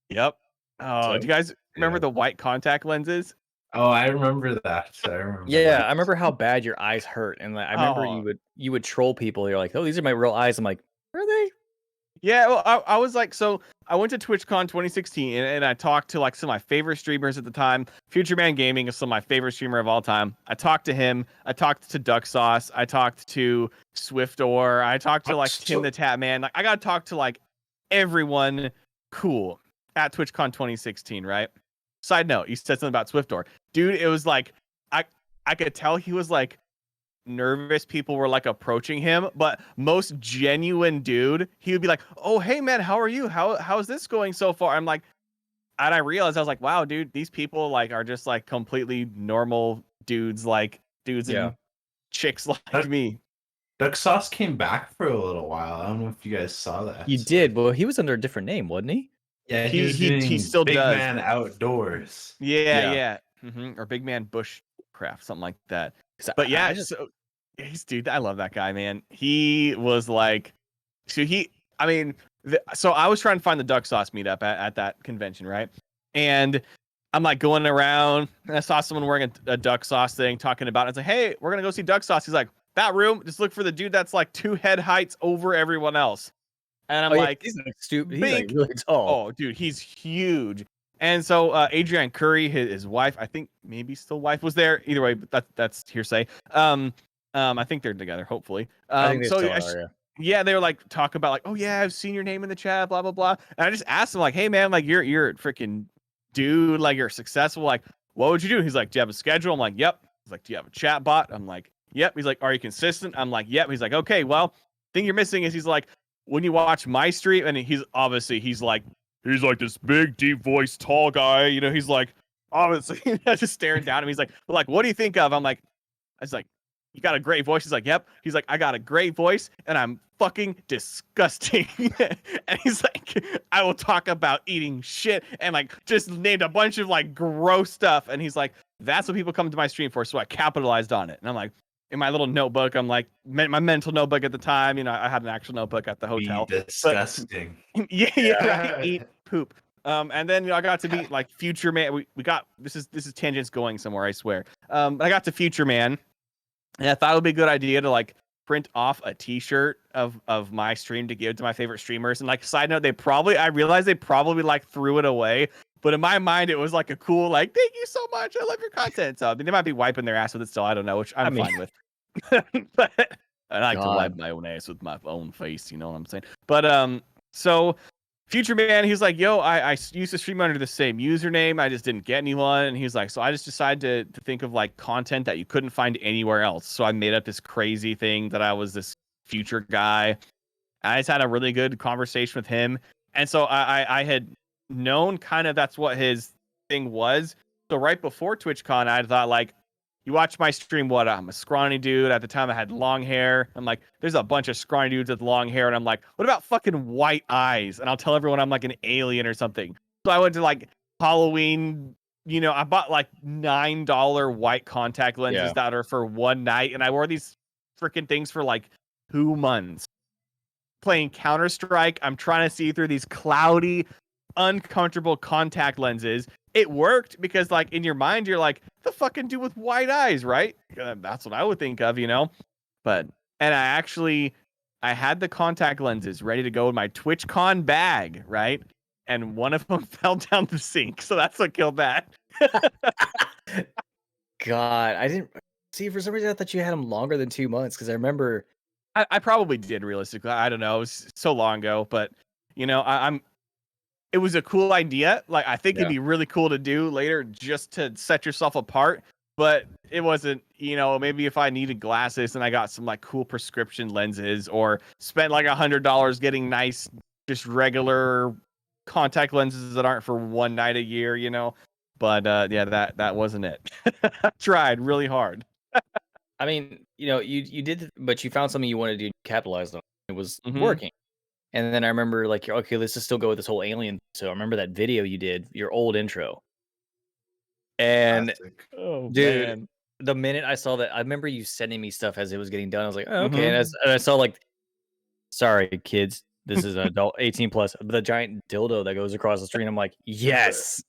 Yep. Oh, So- do you guys remember Yeah. the white contact lenses? Oh, I remember that. I remember. Yeah, that. I remember how bad your eyes hurt, and like, I remember Oh. you would troll people. You're like, oh, these are my real eyes. I'm like, are they? Yeah, well, I was like, so I went to TwitchCon 2016 and I talked to like some of my favorite streamers at the time. Future Man Gaming is some of my favorite streamer of all time. I talked to him. I talked to Duck Sauce. I talked to Swiftor. I talked to like Tim the Tap Man. Like I got to talk to like everyone cool at TwitchCon 2016, right? Side note, you said something about Swiftor. Dude, it was like I could tell he was like nervous people were like approaching him, but most genuine dude, he would be like, oh hey man, how are you, how's this going so far? I'm like, and I realized, I was like, wow dude, these people like are just like completely normal dudes, like dudes Yeah. and chicks like That- me. Duck Sauce came back for a little while. I don't know if you guys saw that. You did. Well, he was under a different name, wasn't he? Yeah, he was he doing he still Big does. Man Outdoors. Yeah. Or Big Man Bushcraft, something like that. But yeah, so dude, I love that guy, man. He was like, so I was trying to find the duck sauce meetup at that convention, right? And I'm like going around, and I saw someone wearing a duck sauce thing, talking about it. It's like, hey, we're gonna go see duck sauce. He's like, that room, just look for the dude that's like 2 head heights over everyone else. And I'm like, he's like stupid. He's big. like really tall. Oh, dude, he's huge. And so Adrian Curry, his wife, I think maybe still wife, was there. Either way, but that's hearsay. I think they're together, hopefully. I think they still are. Yeah, they were like talk about like, oh yeah, I've seen your name in the chat, blah blah blah. And I just asked him like, hey man, like you're a freaking dude, like you're successful. Like, what would you do? He's like, do you have a schedule? I'm like, yep. He's like, do you have a chat bot? I'm like, yep. He's like, are you consistent? I'm like, yep. He's like, okay, well, thing you're missing is he's like, when you watch my stream, and he's like this big, deep voice, tall guy. You know, he's like, obviously, just staring down at him. He's like, what do you think of? I was like, you got a great voice. He's like, yep. He's like, I got a great voice, and I'm fucking disgusting. And he's like, I will talk about eating shit, and like just named a bunch of like gross stuff. And he's like, that's what people come to my stream for. So I capitalized on it. And I'm like, in my little notebook, I'm like, my mental notebook at the time, you know, I had an actual notebook at the hotel. Be disgusting. But, yeah, right. Eat poop. And then I got to meet like Future Man. We got this is tangents going somewhere, I swear. I got to Future Man, and I thought it would be a good idea to like print off a T-shirt of my stream to give to my favorite streamers. And like side note, I realized they probably like threw it away. But in my mind, it was like a cool, like, thank you so much. I love your content. So I mean, they might be wiping their ass with it still. I don't know, which I'm fine with. But I like to wipe my own ass with my own face. You know what I'm saying? But so Future Man, he's like, yo, I used to stream under the same username. I just didn't get anyone. And he's like, so I just decided to think of like content that you couldn't find anywhere else. So I made up this crazy thing that I was this future guy. I just had a really good conversation with him. And so I had known kind of that's what his thing was. So right before TwitchCon, I thought like, you watch my stream, what? I'm a scrawny dude. At the time, I had long hair. I'm like, there's a bunch of scrawny dudes with long hair. And I'm like, what about fucking white eyes? And I'll tell everyone I'm like an alien or something. So I went to like Halloween, you know, I bought like $9 white contact lenses that are for one night. And I wore these freaking things for like 2 months. Playing Counter-Strike. I'm trying to see through these cloudy, uncomfortable contact lenses. It worked because like in your mind you're like the fucking dude with white eyes, right? That's what I would think of, you know. And I had the contact lenses ready to go in my TwitchCon bag, right? And one of them fell down the sink, so that's what killed that. God, I didn't see, for some reason I thought you had them longer than 2 months, because I remember I probably did, realistically. I don't know, it was so long ago, but you know, it was a cool idea. Like, I think it'd be really cool to do later just to set yourself apart. But it wasn't, you know, maybe if I needed glasses and I got some like cool prescription lenses, or spent like $100 getting nice, just regular contact lenses that aren't for one night a year, you know. But yeah, that wasn't it. I tried really hard. I mean, you know, you did, but you found something you wanted to do, capitalized on. It was working. And then I remember like, okay, let's just still go with this whole alien. So I remember that video you did, your old intro. And dude, man, the minute I saw that, I remember you sending me stuff as it was getting done. I was like, oh, okay. And I saw like, sorry, kids, this is an adult 18 plus, the giant dildo that goes across the screen. I'm like, yes.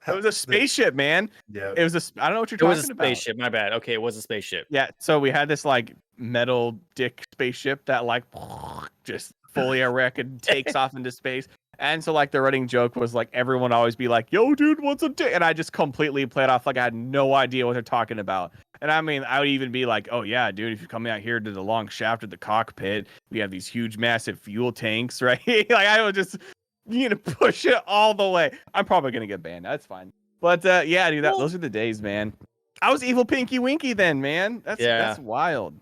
It was a spaceship, man. Yeah. It was I don't know what you're talking about. It was a spaceship. My bad. Okay, it was a spaceship. Yeah. So we had this like metal dick spaceship that like just fully erect and takes off into space. And so like the running joke was like everyone always be like, yo, dude, what's a dick? And I just completely played off like I had no idea what they're talking about. And I mean, I would even be like, oh yeah, dude, if you're coming out here to the long shaft of the cockpit, we have these huge, massive fuel tanks, right? Like I would just, you know, push it all the way. I'm probably gonna get banned. That's fine. But yeah, dude, those are the days, man. I was evil Pinky Winky then, man. That's wild.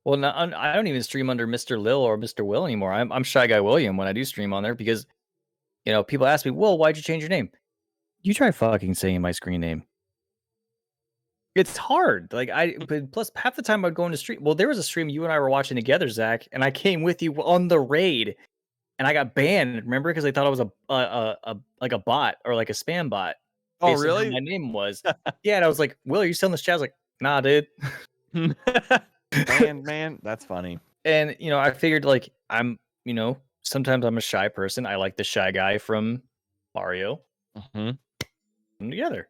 Well, no, I don't even stream under Mr. Lil or Mr. Will anymore. I'm Shy Guy William when I do stream on there, because, you know, people ask me, well, why'd you change your name? You try fucking saying my screen name. It's hard. Like but plus half the time I'd go into stream. Well, there was a stream you and I were watching together, Zach, and I came with you on the raid. and I got banned. Remember, because they thought I was like a bot or like a spam bot. Oh, Based on who really? my name was. Yeah, and I was like, "Will, are you selling this chat?" I was like, "Nah, dude." man, that's funny. And I figured like sometimes I'm a shy person. I like the shy guy from Mario. Hmm. Them together.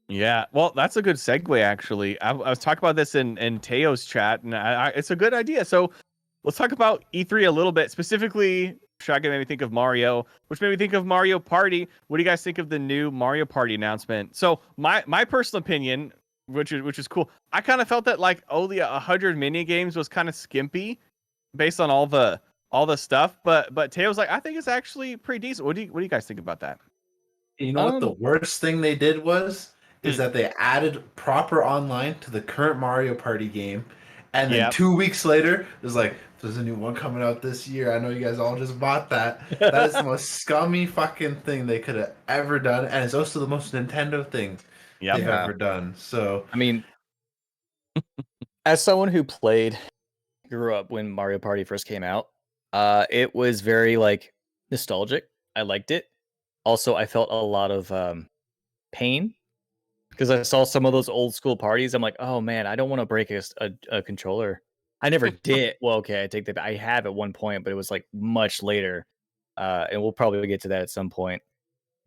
Yeah, well, that's a good segue. Actually, I was talking about this in Teo's chat, and it's a good idea. So let's talk about E3 a little bit. Specifically, Shotgun made me think of Mario, which made me think of Mario Party. What do you guys think of the new Mario Party announcement? So my personal opinion, which is cool, I kind of felt that like only 100 mini games was kind of skimpy based on all the stuff. But Teo's like, I think it's actually pretty decent. What do you guys think about that? You know what the worst thing they did is that they added proper online to the current Mario Party game, and then 2 weeks later, there's like, there's a new one coming out this year. I know you guys all just bought that. That is the most scummy fucking thing they could have ever done, and it's also the most Nintendo thing they've ever done. So, I mean, as someone who grew up when Mario Party first came out, it was very like nostalgic. I liked it. Also, I felt a lot of pain because I saw some of those old school parties. I'm like, oh man, I don't want to break a controller. I never did. Well, okay, I take that. I have at one point, but it was like much later. And we'll probably get to that at some point.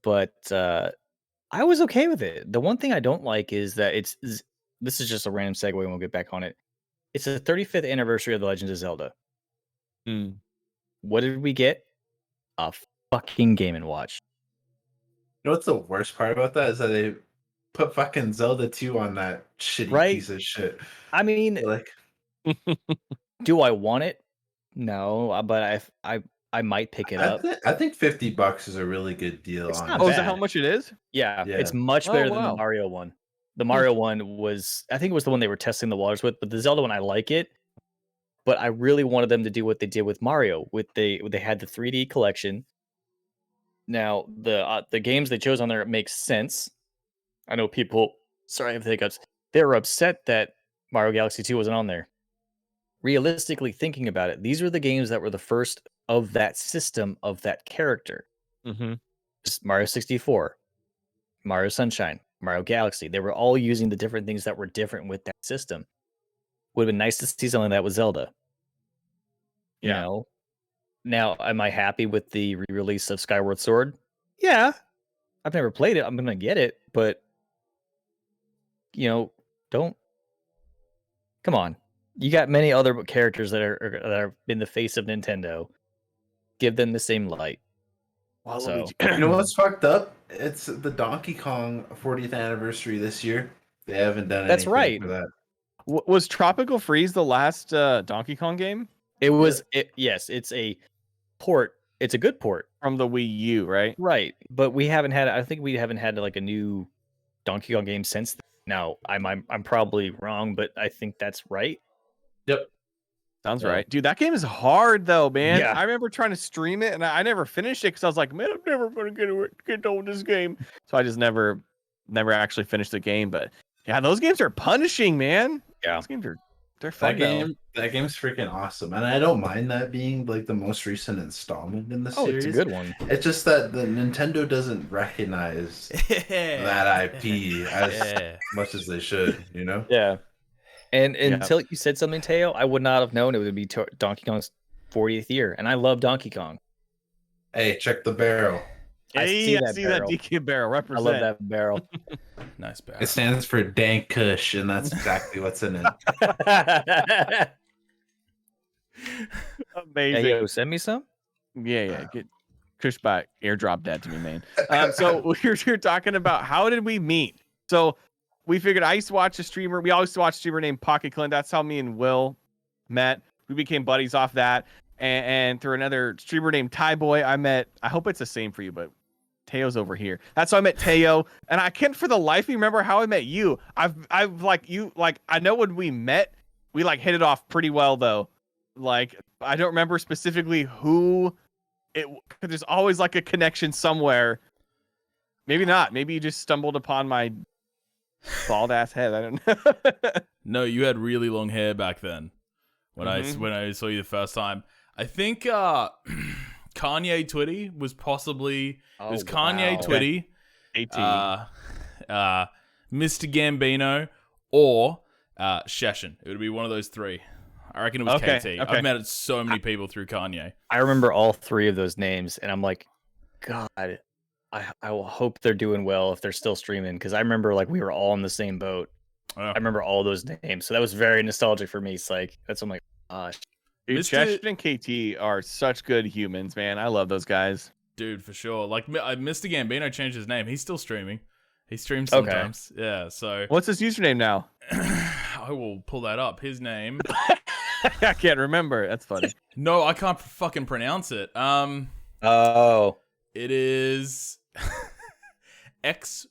But I was okay with it. The one thing I don't like is that this is just a random segue and we'll get back on it. It's the 35th anniversary of The Legend of Zelda. What did we get? A fucking Game & Watch. you know what's the worst part about that is that they put fucking Zelda 2 on that shitty piece of shit. I mean, like, do I want it? No, but I might pick it up. I think $50 is a really good deal. It's on not Oh, bad. is that how much it is? Yeah, Yeah. it's much better than the wow. Mario one. The Mario one was, I think it was the one they were testing the waters with, but the Zelda one, I like it. But I really wanted them to do what they did with Mario. They had the 3D collection. Now, the games they chose on there makes sense. I know people, sorry, I have hiccups. They were upset that Mario Galaxy 2 wasn't on there. Realistically thinking about it, these were the games that were the first of that system of that character. Mm-hmm. Just Mario 64, Mario Sunshine, Mario Galaxy. They were all using the different things that were different with that system. Would have been nice to see something that was Zelda. You know? Now, am I happy with the re-release of Skyward Sword? Yeah. I've never played it. I'm going to get it, but don't. Come on. You got many other characters that are in the face of Nintendo. Give them the same light. Well, So, you know what's fucked up? It's the Donkey Kong 40th anniversary this year. They haven't done That's anything right. for that. Was Tropical Freeze the last Donkey Kong game? It was. Yes, it's a port. It's a good port from the Wii U, right? Right, but we haven't had. I think we haven't had like a new Donkey Kong game since then. Now, I'm probably wrong, but I think that's right. Yep. Sounds right. Dude, that game is hard though, man. Yeah. I remember trying to stream it and I never finished it because I was like, man, I'm never gonna get done with this game. So I just never actually finished the game. But yeah, those games are punishing, man. Yeah. Those games they're fun. That game's freaking awesome. And I don't mind that being like the most recent installment in the series. It's a good one. It's just that the Nintendo doesn't recognize that IP as much as they should, you know? Yeah. And until you said something, Teo, I would not have known it would be Donkey Kong's 40th year. And I love Donkey Kong. Hey, check the barrel. I see that DK barrel. Represent. I love that barrel. Nice barrel. It stands for Dank Kush, and that's exactly what's in it. Amazing. Hey, yo, send me some. Yeah. Get Kush back. Airdrop that to me, man. So we're talking about how did we meet? So we figured I used to watch a streamer. We always used to watch a streamer named Pocket Clint. That's how me and Will met. We became buddies off that. And through another streamer named Ty Boy, I met. I hope it's the same for you, but Teo's over here. That's how I met Teo. And I can't for the life of me remember how I met you. I've like you like I know when we met, we like hit it off pretty well though. Like I don't remember specifically who it. Cause there's always like a connection somewhere. Maybe not. Maybe you just stumbled upon my bald ass head. I don't know. No, you had really long hair back then. When I saw you the first time, I think Kanye Twitty was possibly Oh, it was Kanye wow. Twitty, 18. Mr. Gambino, or Sheshin. It would be one of those three. I reckon it was Okay, KT. okay. I've met so many people through Kanye. I remember all three of those names, and I'm like, God, I will hope they're doing well if they're still streaming, because I remember like we were all in the same boat. Oh. I remember all those names, so that was very nostalgic for me. It's like that's I'm like, gosh, Dude, Mr. Cheshin and KT are such good humans, man. I love those guys. Dude, for sure. Like Mr. Gambino changed his name. He's still streaming. He streams Okay. sometimes. Yeah, so What's his username now? I will pull that up. His name. I can't remember. That's funny. No, I can't fucking pronounce it. oh, It is XYKES.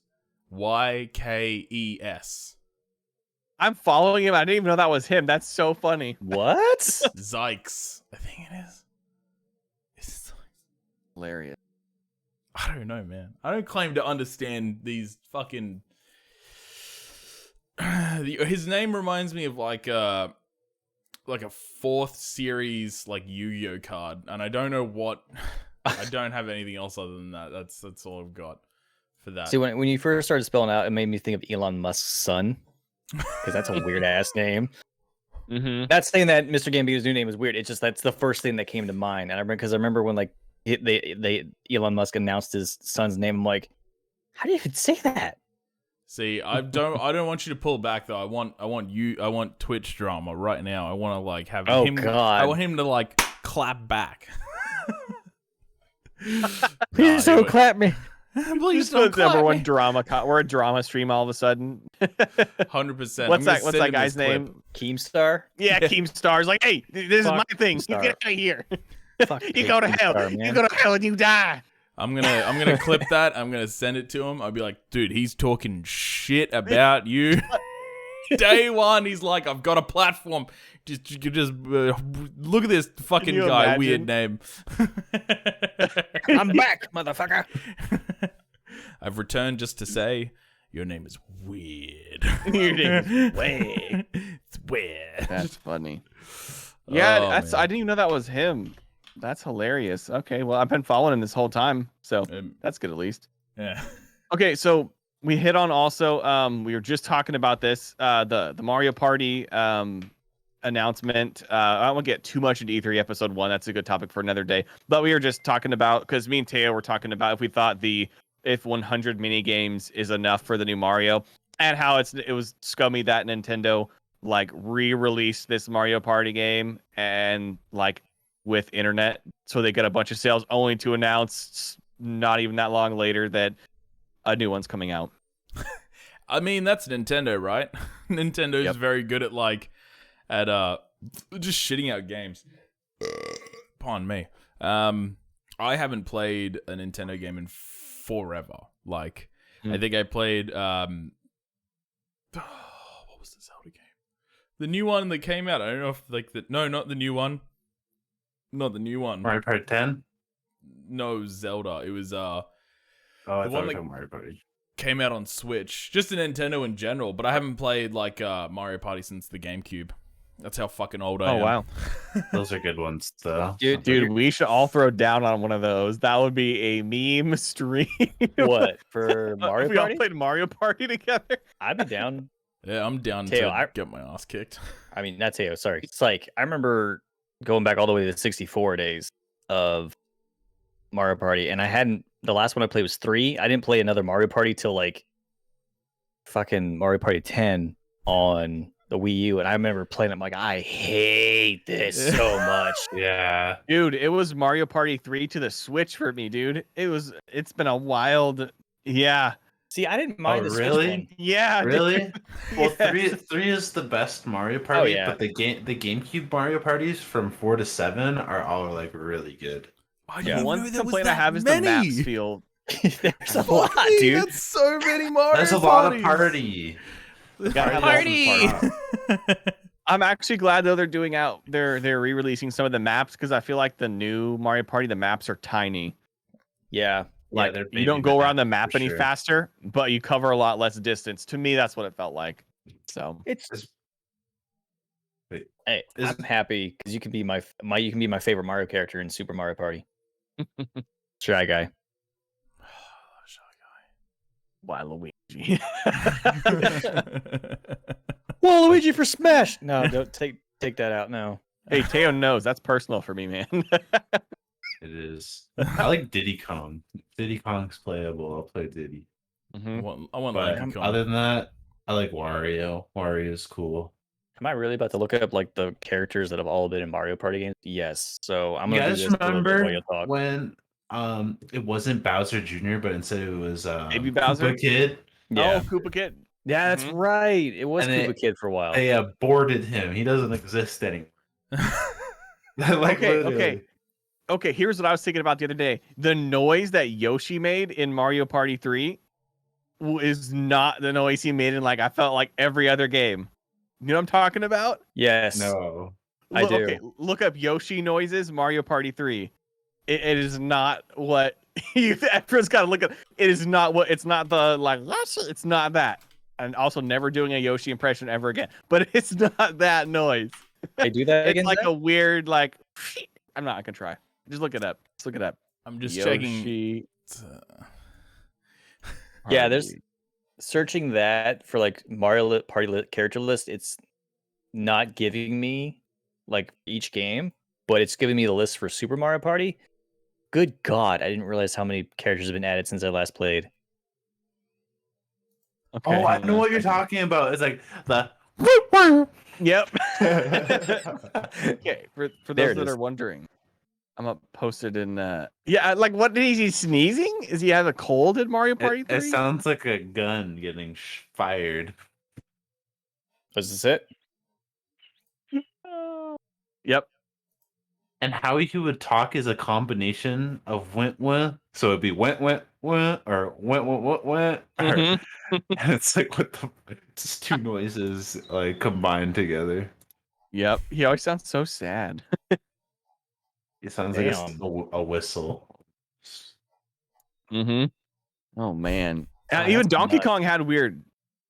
I'm following him. I didn't even know that was him. That's so funny. what? Zykes. I think it is. It's, Hilarious. I don't know, man. I don't claim to understand these fucking. His name reminds me of like a 4th series like Yu-Gi-Oh card, and I don't know what. I don't have anything else other than that. That's all I've got for that. See, when you first started spelling out, it made me think of Elon Musk's son, because that's a weird ass name. Mm-hmm. Not saying that Mr. Gambino's new name is weird. It's just that's the first thing that came to mind, and I remember when like Elon Musk announced his son's name. I'm like, how do you even say that? See, I don't want you to pull back though. I want Twitch drama right now. I want to like have Oh, him. God. I want him to like clap back. Please Nah, don't clap me. Please Just don't the number clap one me. drama. We're a drama stream all of a sudden. 100%. What's that guy's name? Keemstar? Yeah, Keemstar's like, hey, this is Fuck my thing. You Keemstar. get out of here. Fuck You go to hell. Keemstar, You man. go to hell and you die. I'm gonna clip that. I'm gonna send it to him. I'll be like, dude, he's talking shit about you. Day one, he's like, I've got a platform. Just look at this fucking you guy. imagine? Weird name. I'm back, motherfucker. I've returned just to say your name is weird. Your name is way. It's weird. That's funny. Yeah, Oh, that's. man. I didn't even know that was him. That's hilarious. Okay, well, I've been following him this whole time, so that's good at least. Yeah. Okay, so we hit on also. We were just talking about this. The Mario Party announcement. I won't get too much into E3 episode 1. That's a good topic for another day. But we were just talking about, because me and Teo were talking about if we thought if 100 mini games is enough for the new Mario, and how it was scummy that Nintendo like re-released this Mario Party game and like with internet, so they get a bunch of sales, only to announce not even that long later that a new one's coming out. I mean, that's Nintendo, right? Nintendo's Yep. very good at just shitting out games. Pardon me. I haven't played a Nintendo game in forever. Like, I think I played what was the Zelda game? The new one that came out. I don't know if not the new one. Not the new one. Mario Party 10? No, Zelda. It was Oh, I The thought one it was that- Mario Party. came out on Switch. Just a Nintendo in general, but I haven't played like Mario Party since the GameCube. That's how fucking old I am. Oh wow, Those are good ones, though. dude, we should all throw down on one of those. That would be a meme stream. What for Mario if we all Party? played Mario Party together. I'd be down. Yeah, I'm down Teo, to get my ass kicked. I mean, not Teo. Sorry, it's like I remember going back all the way to the 64 days of Mario Party, and I hadn't. The last one I played was 3. I didn't play another Mario Party till like fucking Mario Party 10 on the Wii U, and I remember playing it. I'm like, I hate this so much. Yeah. Dude, it was Mario Party 3 to the Switch for me, dude. It's been a wild. Yeah. See, I didn't mind Oh, the Switch really? one. Yeah. dude. Really? Well, Yes. three is the best Mario Party, yeah. but the GameCube Mario parties from 4 to 7 are all like really good. I Yeah. The one complaint I have is the maps feel. There's a lot, Fuck me, dude. That's so many Mario That's a lot of parties. party. Gotta have Party. I'm actually glad though they're re-releasing some of the maps, because I feel like the new Mario Party, the maps are tiny. Yeah. Like they're you don't baby go maps around the map for any sure. faster, but you cover a lot less distance. To me, that's what it felt like. So It's Wait, Hey, Is- I'm happy because you can be my you can be my favorite Mario character in Super Mario Party. Shy Guy. Waluigi. Waluigi for Smash. No, don't take that out. No. Hey, Teo knows that's personal for me, man. It is. I like Diddy Kong. Diddy Kong's playable. I'll play Diddy. Mhm. I want But Lanky Kong. other than that, I like Wario. Wario's cool. Am I really about to look up like the characters that have all been in Mario Party games? Yes. So I'm You gonna do guys this a little bit while remember you talk. when it wasn't Bowser Jr., but instead it was Baby Bowser? Koopa Kid? Yeah. Oh, Koopa Kid. Yeah, that's Mhm. right. It was And Koopa it- Kid for a while. They aborted him. He doesn't exist anymore. Like, Okay, literally. Okay, here's what I was thinking about the other day. The noise that Yoshi made in Mario Party 3 is not the noise he made in I felt like every other game. You know what I'm talking about? Yes. No. I do. Okay, look up Yoshi noises Mario Party 3. It is not what you everyone's got to look at. It is not what it's not the it's not that. And also never doing a Yoshi impression ever again. But it's not that noise. I do that It's again. like a weird I'm not gonna try. Just look it up. Just look it up. I'm just checking. Yoshi Yeah, there's Party. searching that for Mario Party character list. It's not giving me each game, but it's giving me the list for Super Mario Party. Good God, I didn't realize how many characters have been added since I last played. Okay, Oh, I hang know on a what you're second. talking about. It's like the. Yep. Okay, for There those it that is. are wondering, I'm gonna post it in. Yeah, what did he sneezing? Is he have a cold in Mario Party It 3? sounds like a gun getting fired. Was this it? Yep. And how he would talk is a combination of went, so it'd be went, or went. Mhm. And it's like what the just two noises combined together. Yep. He always sounds so sad. It sounds Damn. like a whistle. Mm-hmm. Oh man. God, Even that's Donkey nuts. Kong had weird.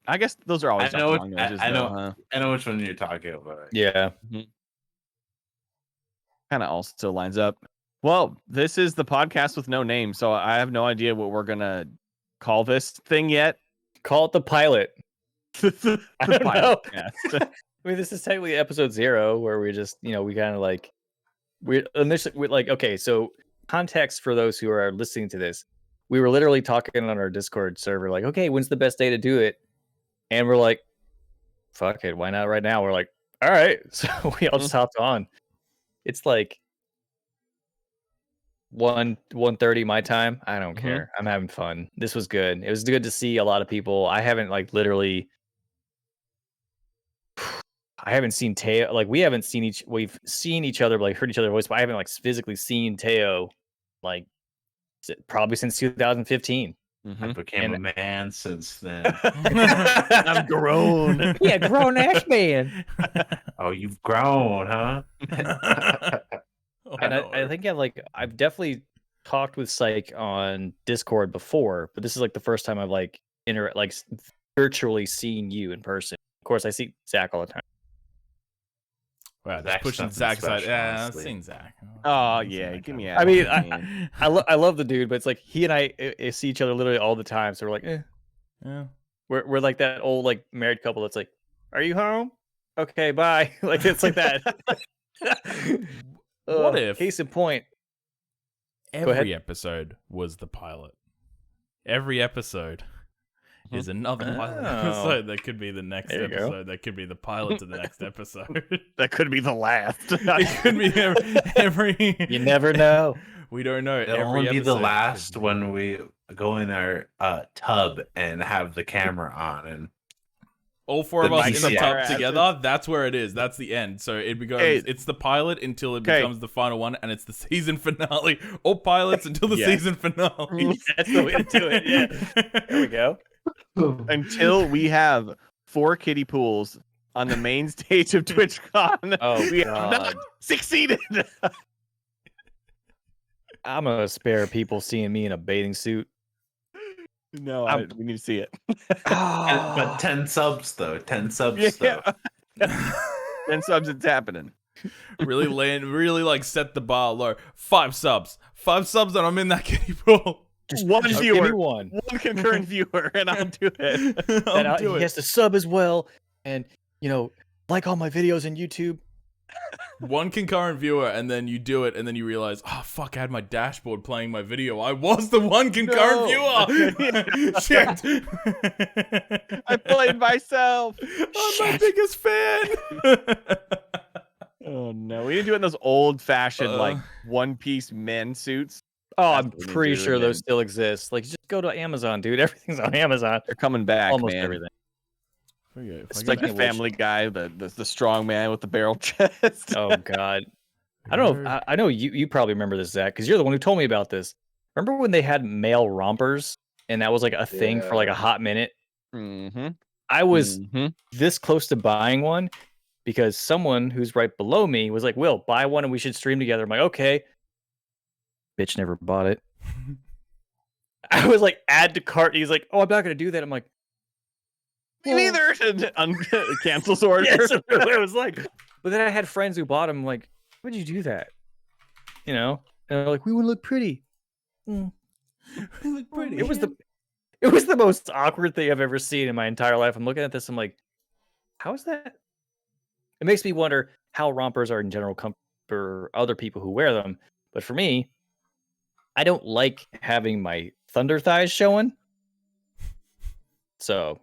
I guess those are always I know Donkey Kong noises, I know though, huh? I know which one you're talking about. Yeah. Kind of also lines up. Well, this is the podcast with no name, so I have no idea what we're gonna call this thing yet. Call it the pilot. The I don't know. podcast. I mean, this is technically episode 0, where we just, we kind of we initially okay. So context for those who are listening to this, we were literally talking on our Discord server, okay, when's the best day to do it? And we're like, fuck it, why not right now? We're like, all right, so we all just hopped on. It's 1:30 my time. I don't care. I'm having fun. This was good. It was good to see a lot of people. I haven't literally. I haven't seen Teo. We've seen each other, heard each other's voice, but I haven't physically seen Teo, probably since 2015. I became a man since then. I'm grown. Yeah, grown ass man. Oh, you've grown, huh? And I think I've definitely talked with Psych on Discord before, but this is the first time I've virtually seen you in person. Of course, I see Zach all the time. Wow, that's Zach's pushing nothing Zach's side. special, Yeah, I've honestly. seen Zach. Oh I've seen yeah, that give me guy. out. I mean, man. I love the dude, but it's he and I see each other literally all the time. So we're like, Yeah. we're like that old married couple that's like, are you home? Okay, bye. It's like that. What if Case in point. every episode was the pilot? Every episode is another pilot Oh. episode. That could be the next There you go. episode. That could be the pilot to the next episode. That could be the last. It could be every. You never know. We don't know. It'll Every only be the episode last could when we go in our tub and have the camera on and all four The of us in the PCI tub assets. together. That's where it is. That's the end. So it becomes Hey. it's the pilot until it Okay. becomes the final one, and it's the season finale. All pilots until the Yeah. season finale. That's the way to do it. Yeah. There we go. Until we have 4 kiddie pools on the main stage of TwitchCon, Oh, we have not God. succeeded. I'm gonna spare people seeing me in a bathing suit. No, we need to see it. but 10 subs though. 10 subs though. Yeah. 10 subs, it's happening. really like set the bar low. 5 subs, and I'm in that kiddie pool. One Just viewer, give me one. concurrent viewer, and I'll do it. I'll do He it. has to sub as well, and like all my videos on YouTube. One concurrent viewer, and then you do it, and then you realize, oh fuck, I had my dashboard playing my video. I was the one concurrent viewer. Shit. I played myself. I'm my biggest fan. Oh no, we need to do it in those old-fashioned like one-piece men suits. Oh, That's I'm what we pretty do, sure man. those still exist. Like, just go to Amazon, dude. Everything's on Amazon. They're coming back, Almost man. everything. It's like the Family Guy, the strong man with the barrel chest. Oh God, I don't know. I know you probably remember this, Zach, because you're the one who told me about this. Remember when they had male rompers, and that was like a thing for like a hot minute? Mm-hmm. I was this close to buying one because someone who's right below me was like, "Will, buy one and we should stream together." I'm like, "Okay." Bitch never bought it. I was like, "Add to cart." He's like, "Oh, I'm not gonna do that." I'm like, Me neither. Cancels order. Yes, it was like, but then I had friends who bought them. Like, why'd you do that? And they're like, we want to look pretty. We look pretty. It was the most awkward thing I've ever seen in my entire life. I'm looking at this. I'm like, how is that? It makes me wonder how rompers are in general for other people who wear them. But for me, I don't like having my thunder thighs showing. So,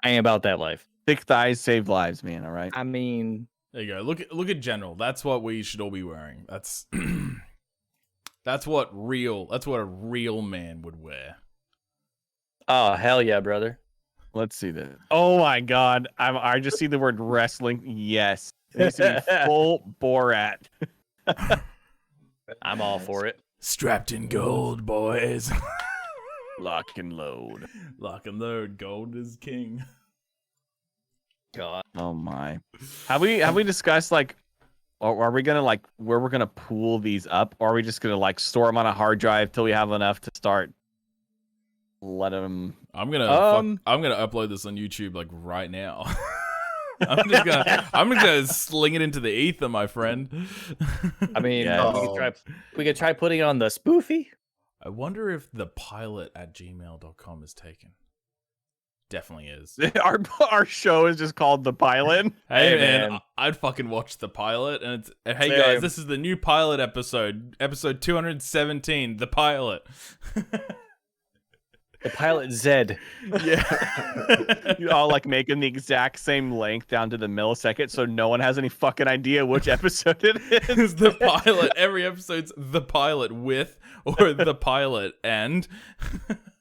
I am about that life. Thick thighs save lives, man. All right. I mean, there you go. Look at general. That's what we should all be wearing. That's what a real man would wear. oh hell yeah, brother. Let's see this. Oh my God. I just see the word wrestling. Yes. It needs to be full Borat. I'm all for it. Strapped in gold, boys. Lock and load. Lock and load. Gold is king. God. Oh my. Have we discussed like, or are we gonna like where we're gonna pool these up, or are we just gonna like store them on a hard drive till we have enough to start? Let them. I'm gonna upload this on YouTube like right now. I'm just gonna sling it into the ether, my friend. I mean, Yes. we could try putting it on the spoofy. I wonder if the pilot at gmail.com is taken. Definitely is. Our show is just called The Pilot. Hey, Hey, man, man. I'd fucking watch the pilot, and it's hey Same. guys, this is the new pilot episode 217, the pilot. The pilot Zed. Yeah. You all like making the exact same length down to the millisecond, so no one has any fucking idea which episode it is. It's the pilot. Every episode's the pilot with or the pilot and.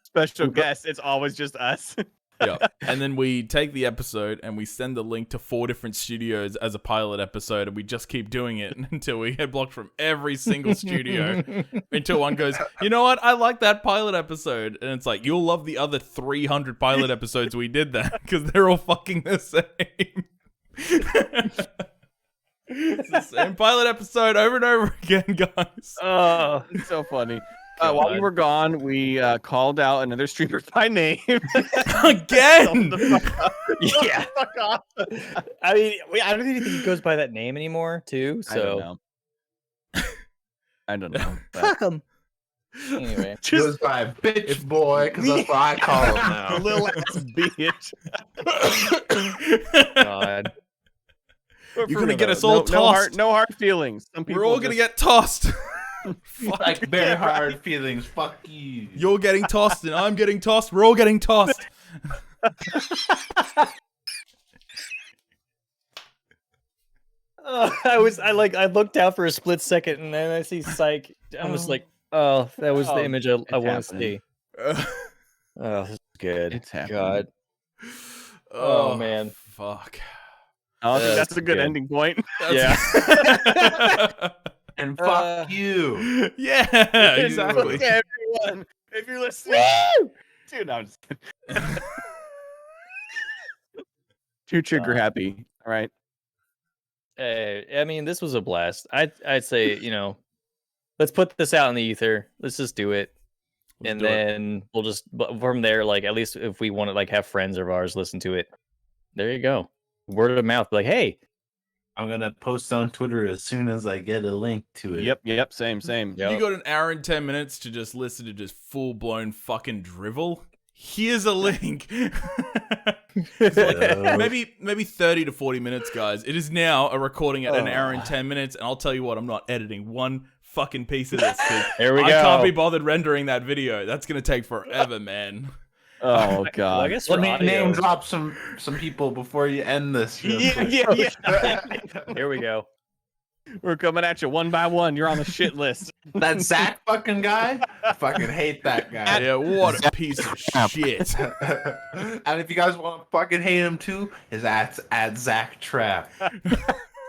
Special guest. It's always just us. Yeah. And then we take the episode and we send the link to 4 different studios as a pilot episode, and we just keep doing it until we get blocked from every single studio. Until one goes, you know what? I like that pilot episode. And it's like, you'll love the other 300 pilot episodes we did that because they're all fucking the same. It's the same pilot episode over and over again, guys. Oh, it's so funny. While we were gone, we called out another streamer by name. Again! Yeah. Fuck off. I mean, I don't even think he goes by that name anymore, too. So I don't know. But fuck him. Anyway, Goes by bitch boy, because that's what I call him now. little ass bitch. God. You're gonna get us all tossed. No hard feelings. Some people We're all gonna get tossed. Like very hard feelings. Fuck you. You're getting tossed and I'm getting tossed. We're all getting tossed. I looked out for a split second and then I see Psych. I'm just like, oh, that was the image I want to happening. see. Oh, this is good. It's happening. God. Oh, man. Fuck. I think that's a good good. ending point. Yeah. And fuck you. Yeah, exactly. Fuck everyone. If you're listening. Dude, no, I'm just kidding. Too trigger happy. All right. I mean, this was a blast. I'd say, let's put this out in the ether. Let's just do it. Let's and do it. then we'll just from there, like, at least if we want to like have friends of ours listen to it, there you go. Word of mouth, like, hey, I'm gonna post on Twitter as soon as I get a link to it. Yep. Same. Yep. You got an hour and 10 minutes to just listen to just full blown fucking drivel. Here's a link. It's like maybe 30 to 40 minutes, guys. It is now a recording at an hour and 10 minutes, and I'll tell you what, I'm not editing one fucking piece of this. There we go. I can't be bothered rendering that video. That's gonna take forever, man. Oh god. Well, I guess Let for me audio, name drop some people before you end this. Yeah. Here we go. We're coming at you one by one. You're on the shit list. That Zach fucking guy, I fucking hate that guy. Yeah, what a piece of shit. And if you guys want to fucking hate him too, his at Zach Trap.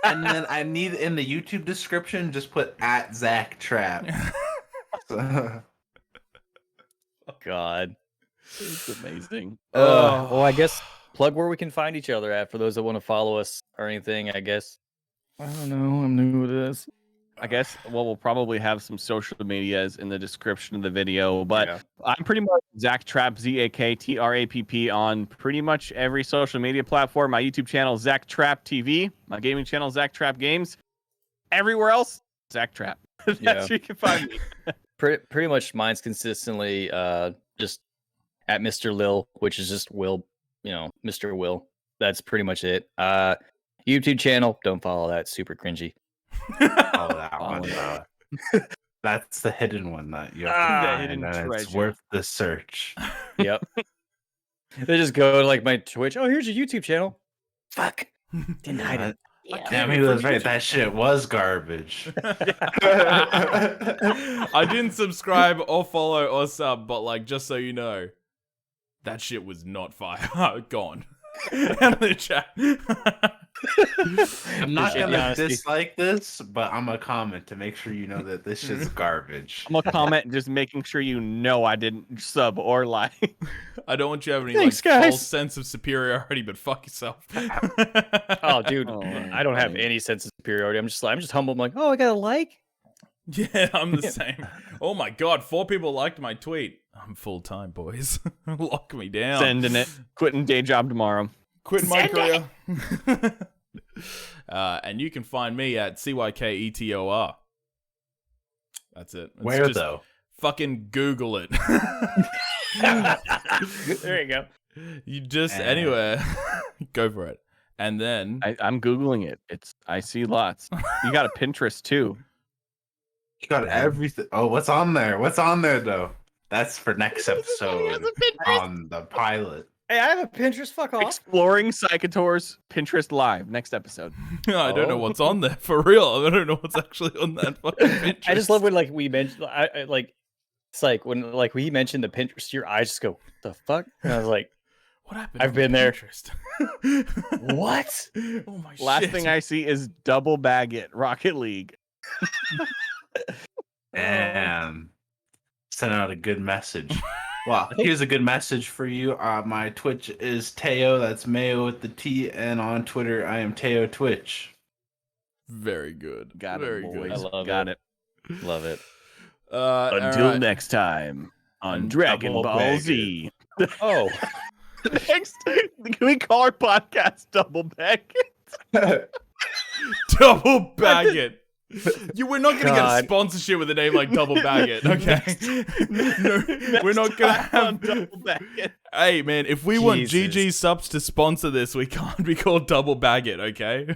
And then I need in the YouTube description just put at Zach Trap. God. It's amazing. Well, I guess plug where we can find each other at for those that want to follow us or anything, I guess. I don't know. I'm new to this. I guess we'll probably have some social medias in the description of the video, but I'm pretty much Zach Trapp, ZAKTRAPP on pretty much every social media platform. My YouTube channel, Zach Trapp TV. My gaming channel, Zach Trapp Games. Everywhere else, Zach Trapp. That's where you can find me. Pretty much mine's consistently just at Mr. Lil, which is just Will, Mr. Will. That's pretty much it. YouTube channel, don't follow that. Super cringy. Oh, that one. That's the hidden one that you have to find, and it's worth the search. Yep. They just go to like my Twitch. Oh, here's your YouTube channel. Fuck. Didn't hide it. Damn, he was right. That shit was garbage. I didn't subscribe or follow or sub, but like, just so you know, that shit was not fire. Gone. In the chat. I'm not gonna dislike this, but I'm gonna comment to make sure you know that this shit's garbage. I'm gonna comment just making sure you know I didn't sub or like. I don't want you to have any Thanks, like guys. false sense of superiority, but fuck yourself. Oh, dude, I don't have any sense of superiority. I'm just humble. I'm like, oh, I got a like. Yeah, I'm the same. Oh my god, 4 people liked my tweet. I'm full time, boys. Lock me down. Sending it. Quitting day job tomorrow. Quitting my career. And you can find me at CYKETOR. That's it. It's Where just though? Fucking Google it. There you go. You just anywhere. Go for it. And then I'm Googling it. I see lots. You got a Pinterest too. You got everything. Oh, what's on there? What's on there though? That's for next episode on the pilot. Hey, I have a Pinterest. Fuck off. Exploring Psychotor's Pinterest Live next episode. I don't know what's on there for real. I don't know what's actually on that fucking Pinterest. I just love when like we mentioned, I like, it's like when like we mentioned the Pinterest, your eyes just go, the fuck? And I was like, what happened? I've been there. Pinterest? What? Oh my Last shit. thing I see is Double Bag It Rocket League. And send out a good message. Well, here's a good message for you. My Twitch is Teo. That's Mayo with the T. And on Twitter, I am Teo Twitch. Very good. Got Very it, good. boys. I love Got it. Love it. Until alright. next time on On Dragon Double Ball Bag Z. Oh, Next, can we call our podcast Double Bag It? Double Bag It. We're not gonna get a God. sponsorship with a name like Double Bag It, okay? No, we're not gonna have. Double Bag It. Hey man, if we want Jesus. GG subs to sponsor this, we can't be called Double Bag It, okay?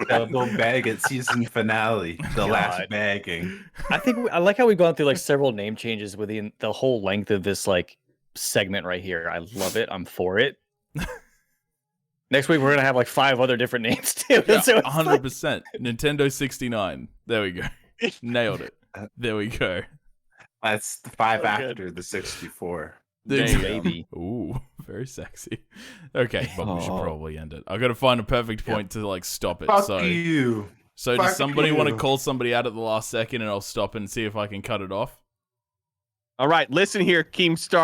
Double Bag It season finale. The last God. bagging. I think I like how we've gone through like several name changes within the whole length of this like segment right here. I love it. I'm for it. Next week we're gonna have like 5 other different names too. Yeah, So it's 100%. Nintendo 69. There we go. Nailed it. There we go. That's the 5 So after the 64. There Dang, you go. baby. Ooh, very sexy. Okay, but we should probably end it. I gotta find a perfect point to like stop it. Fuck so you. does Fuck somebody want to you. call somebody out at the last second and I'll stop and see if I can cut it off? All right, listen here, Keemstar.